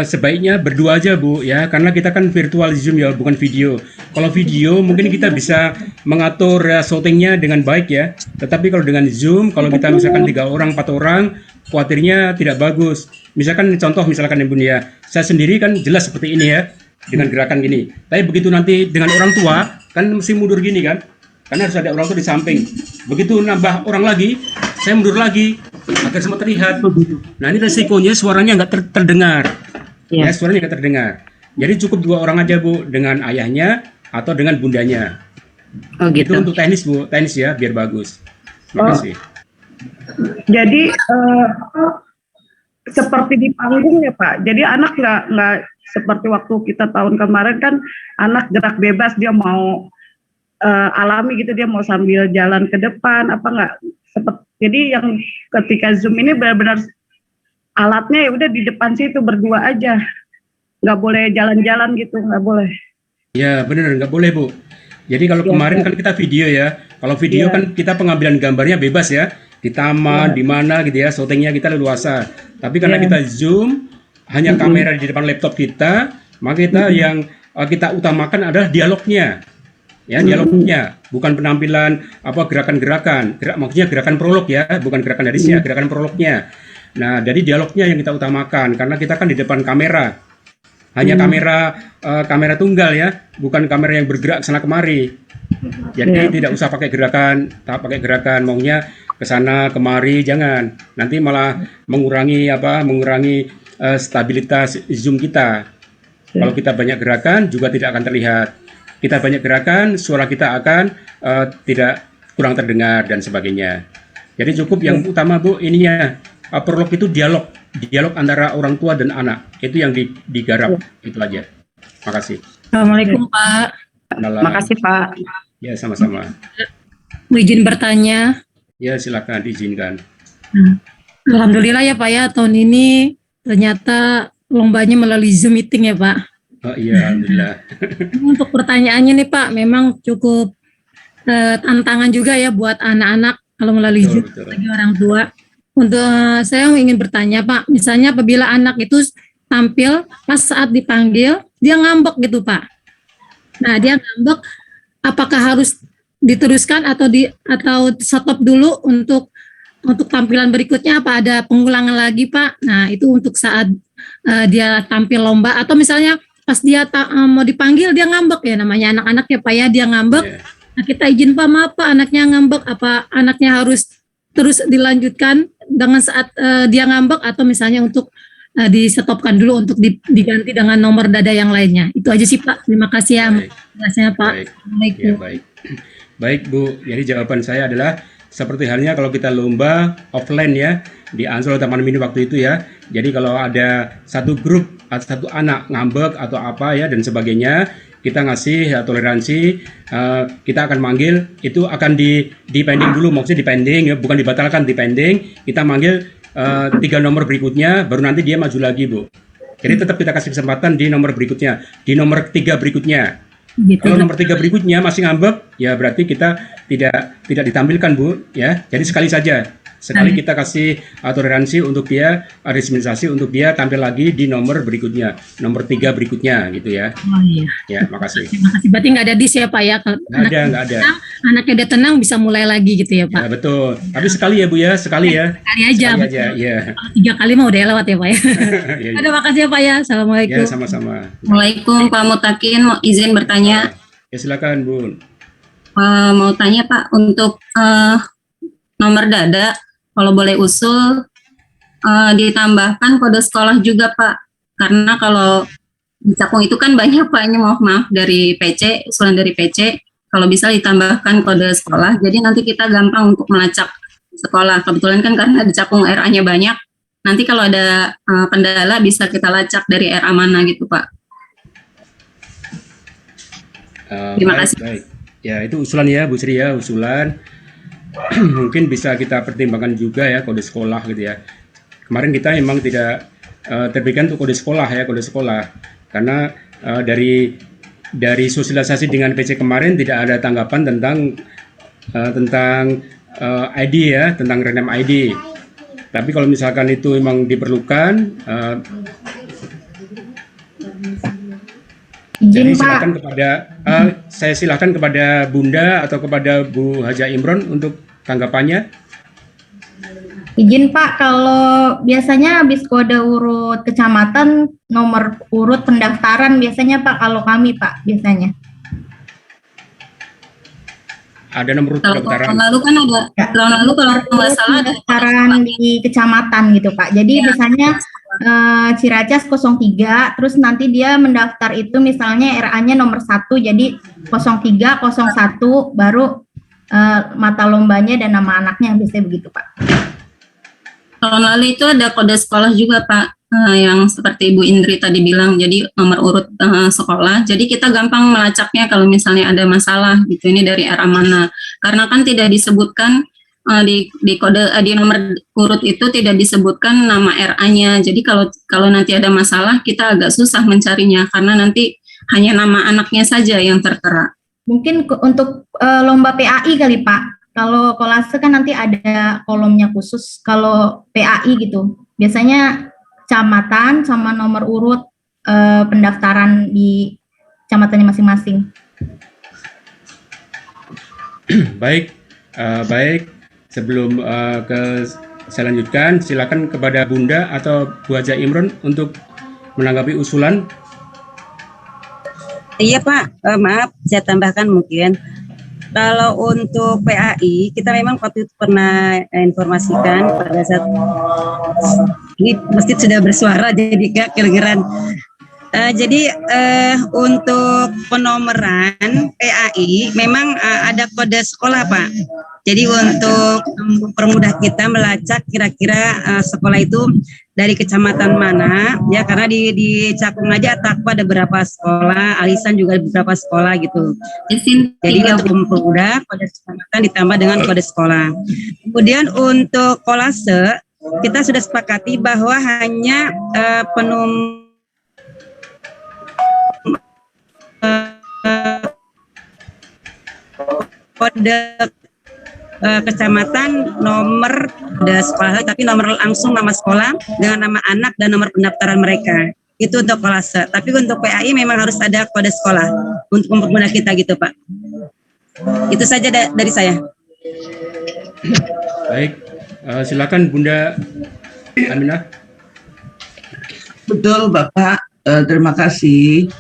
sebaiknya berdua aja Bu ya, karena kita kan virtual Zoom ya, bukan video. Kalau video mungkin kita bisa mengatur shootingnya dengan baik ya. Tetapi kalau dengan Zoom, kalau kita misalkan 3 orang, 4 orang, khawatirnya tidak bagus. Misalkan misalkan ya Bun ya, saya sendiri kan jelas seperti ini ya, dengan gerakan gini. Tapi begitu nanti dengan orang tua, kan mesti mundur gini kan, karena harus ada orang tua di samping. Begitu nambah orang lagi, saya mundur lagi agar semua terlihat. Nah ini resikonya suaranya nggak terdengar. Ya, suaranya nggak terdengar. Jadi cukup 2 orang aja Bu, dengan ayahnya atau dengan bundanya. Oh gitu. Itu untuk teknis Bu, teknis ya, biar bagus. Terima kasih. Jadi seperti di panggung ya Pak. Jadi anak nggak seperti waktu kita tahun kemarin kan anak gerak bebas, dia mau alami gitu, dia mau sambil jalan ke depan apa nggak. Jadi yang ketika Zoom ini benar-benar alatnya ya udah di depan situ berdua aja, nggak boleh jalan-jalan gitu, nggak boleh. Ya benar, nggak boleh Bu. Jadi kalau kemarin kan kita video ya, kalau video kan kita pengambilan gambarnya bebas ya, di taman, di mana gitu ya, syutingnya kita leluasa. Tapi karena kita Zoom, hanya kamera di depan laptop kita, maka kita yang kita utamakan adalah dialognya. Ya, dialognya, bukan penampilan apa gerakan-gerakan. Maksudnya gerakan prolog ya, bukan gerakan hadisnya, gerakan prolognya. Nah, dari dialognya yang kita utamakan karena kita kan di depan kamera. Hanya kamera tunggal ya, bukan kamera yang bergerak sana kemari. Jadi tidak usah pakai gerakan, maunya ke sana kemari, jangan. Nanti malah mengurangi stabilitas Zoom kita. Kalau kita banyak gerakan juga tidak akan terlihat. Kita banyak gerakan, suara kita akan tidak kurang terdengar dan sebagainya. Jadi cukup yang utama Bu, ininya prolog itu dialog antara orang tua dan anak. Itu yang digarap, itu aja. Makasih. Assalamualaikum Pak. Makasih Pak. Ya sama-sama. Mau izin bertanya? Ya silakan diizinkan. Alhamdulillah ya Pak ya, tahun ini ternyata lombanya melalui Zoom meeting ya Pak. Oh iya, alhamdulillah. Untuk pertanyaannya nih Pak, memang cukup tantangan juga ya buat anak-anak kalau melalui Zoom bagi orang tua. Untuk saya ingin bertanya Pak, misalnya apabila anak itu tampil pas saat dipanggil dia ngambek gitu Pak. Nah dia ngambek, apakah harus diteruskan atau stop dulu untuk tampilan berikutnya, apa ada pengulangan lagi Pak? Nah itu untuk saat dia tampil lomba, atau misalnya pas dia mau dipanggil dia ngambek ya, namanya anak-anak ya Pak ya, dia ngambek Nah, kita izin Pak, maaf Pak, anaknya ngambek, apa anaknya harus terus dilanjutkan dengan saat dia ngambek, atau misalnya untuk disetopkan dulu untuk diganti dengan nomor dada yang lainnya. Itu aja sih Pak. Terima kasih ya penjelasannya Pak. Assalamualaikum. Ya, baik Bu. Jadi jawaban saya adalah seperti halnya kalau kita lomba offline ya di Ansor Taman Mini waktu itu ya. Jadi kalau ada satu grup atau satu anak ngambek atau apa ya dan sebagainya, kita ngasih toleransi, kita akan manggil, itu akan dipending dulu, maksudnya dipending ya, bukan dibatalkan, dipending. Kita manggil 3 nomor berikutnya, baru nanti dia maju lagi Bu. Jadi tetap kita kasih kesempatan di nomor berikutnya, di nomor 3 berikutnya. Gitu. Kalau nomor 3 berikutnya masih ngambek, ya berarti kita tidak ditampilkan Bu ya. Jadi sekali saja, kita kasih toleransi untuk dia, dispensasi untuk dia tampil lagi di nomor berikutnya, nomor 3 berikutnya gitu ya. Oh iya. Ya, makasih. Terima kasih. Berarti nggak ada dis ya Pak ya? Nggak ada. Anaknya udah tenang bisa mulai lagi gitu ya Pak? Ya betul. Tapi sekali ya Bu ya, sekali ya. Sekali aja. Sekali aja, ya. 3 kali mah udah lewat ya Pak ya. Ada, makasih ya Pak ya. Assalamualaikum. Ya, sama-sama. Assalamualaikum Pak Mutakin, mau izin bertanya. Ya silakan Bun. Mau tanya Pak, untuk nomor dada, kalau boleh usul ditambahkan kode sekolah juga Pak, karena kalau di Cakung itu kan banyak Pak, ini maaf dari PC, usulan dari PC, kalau bisa ditambahkan kode sekolah, jadi nanti kita gampang untuk melacak sekolah. Kebetulan kan karena di Cakung RA-nya banyak, nanti kalau ada kendala bisa kita lacak dari RA mana gitu Pak. Terima kasih. Baik. Ya itu usulan ya Bu Sri ya, usulan. Mungkin bisa kita pertimbangkan juga ya kode sekolah gitu ya. Kemarin kita memang tidak terbitkan untuk kode sekolah ya, kode sekolah. Karena dari sosialisasi dengan PC kemarin tidak ada tanggapan tentang ID ya, tentang random ID. Tapi kalau misalkan itu memang diperlukan, jadi silakan saya silakan kepada Bunda atau kepada Bu Haja Imron untuk tanggapannya. Izin Pak, kalau biasanya habis kode urut kecamatan, nomor urut pendaftaran biasanya Pak, kalau kami Pak biasanya. Ada nomor urut pendaftaran. Tahun lalu kan ada, tahun lalu kalau nggak salah ada pendaftaran di kecamatan gitu Pak. Jadi biasanya Ciracas 03, terus nanti dia mendaftar itu misalnya RA-nya nomor 1, jadi 03, 01, baru mata lombanya dan nama anaknya, biasanya begitu Pak. Tahun lalu itu ada kode sekolah juga Pak, yang seperti Ibu Indri tadi bilang, jadi nomor urut sekolah, jadi kita gampang melacaknya kalau misalnya ada masalah gitu, ini dari RA mana, karena kan tidak disebutkan di kode di nomor urut itu tidak disebutkan nama RA-nya. Jadi kalau nanti ada masalah kita agak susah mencarinya karena nanti hanya nama anaknya saja yang tertera. Mungkin untuk lomba PAI kali Pak. Kalau kolase kan nanti ada kolomnya khusus. Kalau PAI gitu, biasanya kecamatan sama nomor urut pendaftaran di kecamatannya masing-masing. Baik. Sebelum saya lanjutkan, silakan kepada Bunda atau Bu Haja Imron untuk menanggapi usulan. Iya Pak, maaf saya tambahkan mungkin. Kalau untuk PAI, kita memang waktu itu pernah informasikan pada saat ini masjid sudah bersuara jadi Kak kira-kira. Jadi untuk penomoran PAI memang ada kode sekolah Pak. Jadi untuk mempermudah kita melacak kira-kira sekolah itu dari kecamatan mana ya, karena di Cakung aja Takwa ada beberapa sekolah, Alisan juga ada beberapa sekolah gitu. Jadi untuk mempermudah kode kecamatan ditambah dengan kode sekolah. Kemudian untuk kolase kita sudah sepakati bahwa hanya kode kecamatan nomor sekolah, tapi nomor langsung nama sekolah dengan nama anak dan nomor pendaftaran mereka. Itu untuk kolase. Tapi untuk PAI memang harus ada kode sekolah untuk mempermudah kita gitu Pak. Itu saja dari saya. Baik, silakan Bunda Aminah. Betul Bapak, terima kasih.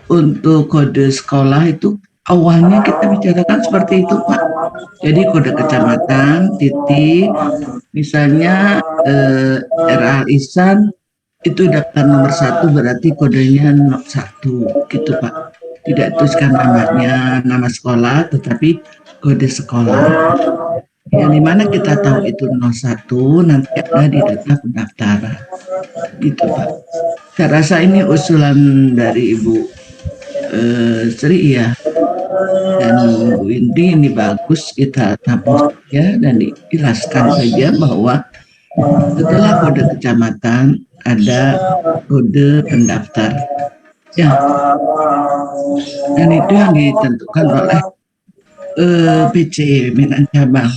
Untuk kode sekolah itu awalnya kita bicarakan seperti itu Pak. Jadi kode kecamatan, titik, misalnya RA Ihsan itu daftar nomor 1 berarti kodenya 1 gitu Pak. Tidak tuliskan namanya, nama sekolah, tetapi kode sekolah. Yang dimana kita tahu itu 01 nanti ada di data pendaftaran gitu Pak. Saya rasa ini usulan dari Ibu Sri ya, dan Bu Indri ini bagus, kita tampung saja dan dijelaskan saja bahwa setelah kode kecamatan ada kode pendaftar ya, dan itu yang ditentukan oleh PC Pimpinan Cabang.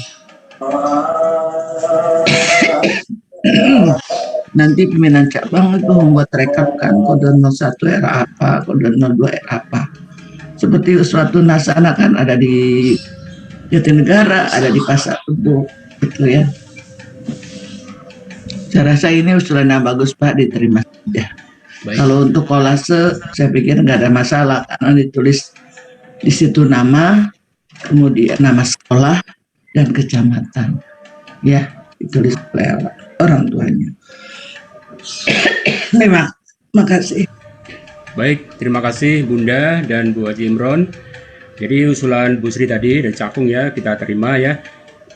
Nanti pimpinan cabang itu membuat rekap kan, kode 01 era apa, kode 02 era apa. Seperti suatu nasana kan ada di Jatinegara, ada di Pasar Tubuh, gitu ya. Saya rasa ini usulan yang bagus Pak, diterima saja. Kalau untuk kolase, saya pikir nggak ada masalah karena ditulis di situ nama, kemudian nama sekolah dan kecamatan, ya ditulis oleh orang tuanya. Memang, makasih. Baik, terima kasih Bunda dan Bu Haji Imron. Jadi usulan Bu Sri tadi dari Cakung ya kita terima ya,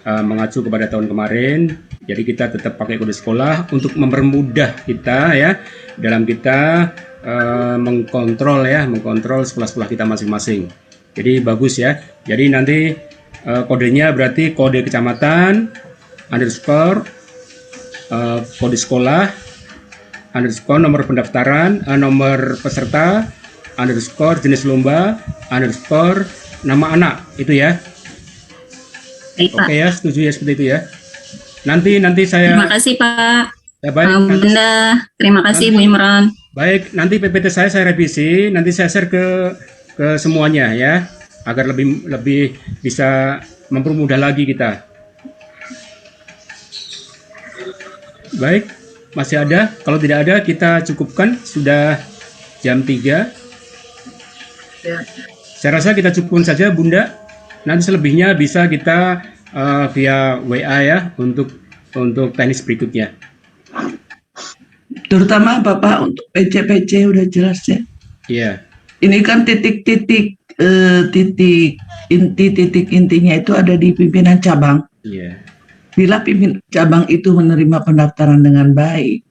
mengacu kepada tahun kemarin. Jadi kita tetap pakai kode sekolah untuk mempermudah kita ya dalam kita mengkontrol sekolah-sekolah kita masing-masing. Jadi bagus ya. Jadi nanti kodenya berarti kode kecamatan underscore kode sekolah underscore nomor pendaftaran, nomor peserta, underscore jenis lomba, underscore nama anak, itu ya. Oke ya, setuju ya seperti itu ya. Nanti saya. Terima kasih Pak. Ya, baik, Bunda, terima kasih Bu Imron. Baik, nanti PPT saya revisi, nanti saya share ke semuanya ya, agar lebih bisa mempermudah lagi kita. Baik. Masih ada? Kalau tidak ada, kita cukupkan. Sudah jam 3. Ya. Saya rasa kita cukupkan saja, Bunda. Nanti selebihnya bisa kita via WA ya, untuk teknis berikutnya. Terutama Bapak untuk PC udah jelas ya. Iya. Ini kan titik intinya itu ada di pimpinan cabang. Iya. Bila pimpinan cabang itu menerima pendaftaran dengan baik,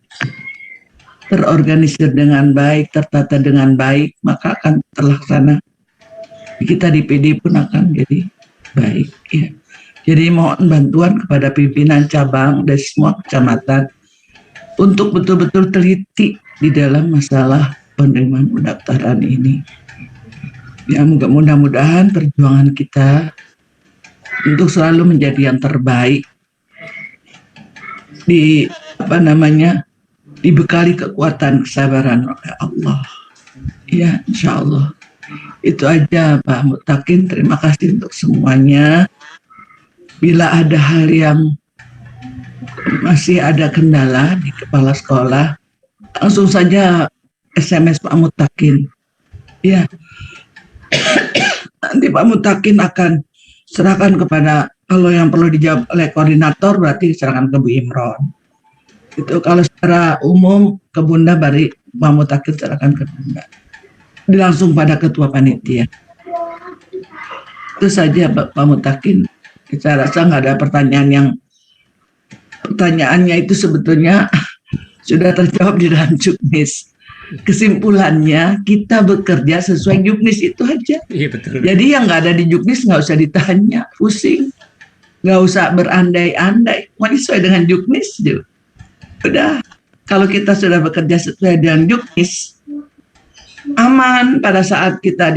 terorganisir dengan baik, tertata dengan baik, maka akan terlaksana. Kita di PD pun akan jadi baik. Ya. Jadi mohon bantuan kepada pimpinan cabang dan semua kecamatan untuk betul-betul teliti di dalam masalah penerimaan pendaftaran ini. Ya, mudah-mudahan perjuangan kita untuk selalu menjadi yang terbaik, dibekali kekuatan kesabaran oleh Allah. Ya, insya Allah. Itu aja Pak Mutakin, terima kasih untuk semuanya. Bila ada hal yang masih ada kendala di kepala sekolah, langsung saja SMS Pak Mutakin. Ya, nanti Pak Mutakin akan serahkan kepada, kalau yang perlu dijawab oleh koordinator berarti diserahkan ke Bu Imron. Itu kalau secara umum ke Bunda, bari Pak Mutakin serahkan ke Bunda. Langsung pada ketua panitia. Itu saja Pak Mutakin. Saya rasa nggak ada pertanyaannya itu sebetulnya sudah terjawab di dalam juknis. Kesimpulannya kita bekerja sesuai juknis itu aja. Iya betul. Jadi yang nggak ada di juknis nggak usah ditanya, pusing. Nggak usah berandai-andai, mau sesuai dengan juknis juga. Udah, kalau kita sudah bekerja sesuai dengan juknis, aman pada saat kita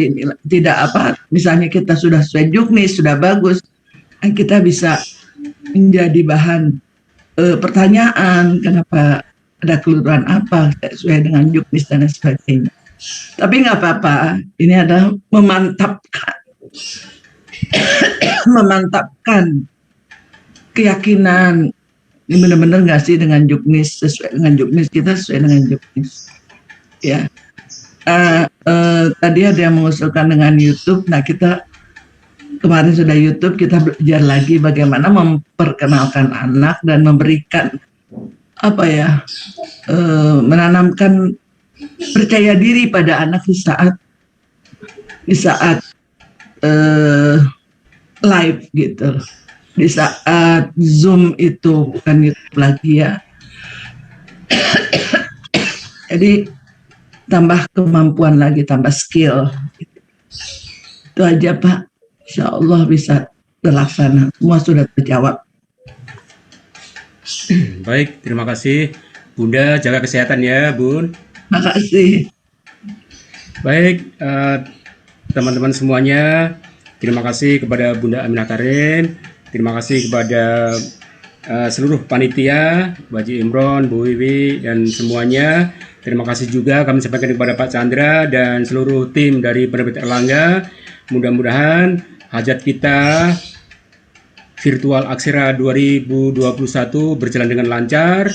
misalnya kita sudah sesuai juknis, sudah bagus, kita bisa menjadi bahan pertanyaan, kenapa ada kelurahan apa sesuai dengan juknis dan sebagainya. Tapi nggak apa-apa, ini adalah memantapkan keyakinan ini benar-benar nggak sih dengan juknis, sesuai dengan juknis, kita sesuai dengan juknis ya. tadi ada yang mengusulkan dengan YouTube. Nah, kita kemarin sudah YouTube, kita belajar lagi bagaimana memperkenalkan anak dan memberikan menanamkan percaya diri pada anak di saat live gitu, di saat Zoom itu, bukan YouTube lagi ya. Jadi tambah kemampuan lagi, tambah skill. Itu aja Pak. Insya Allah bisa terlaksana. Semua sudah terjawab. Baik, terima kasih. Bunda, jaga kesehatan ya, Bun. Terima kasih. Baik, teman-teman semuanya, terima kasih kepada Bunda Aminah Karim, terima kasih kepada seluruh panitia, Bu Haji Imron, Bu Wiwi, dan semuanya. Terima kasih juga kami sampaikan kepada Pak Chandra dan seluruh tim dari Penerbit Erlangga. Mudah-mudahan hajat kita virtual Aksara 2021 berjalan dengan lancar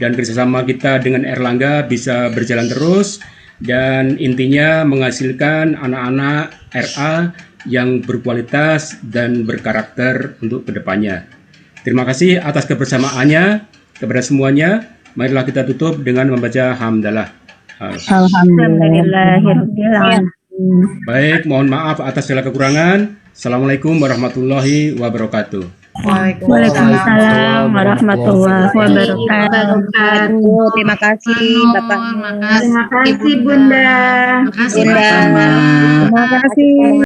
dan kerjasama kita dengan Erlangga bisa berjalan terus, dan intinya menghasilkan anak-anak RA yang berkualitas dan berkarakter untuk kedepannya. Terima kasih atas kebersamaannya kepada semuanya. Marilah kita tutup dengan membaca hamdalah. Alhamdulillahirobbilalamin. Baik, mohon maaf atas segala kekurangan. Assalamualaikum warahmatullahi wabarakatuh. Waalaikumsalam warahmatullahi wabarakatuh. Terima kasih Bapak. Terima kasih Bunda. Bunda. Terima kasih.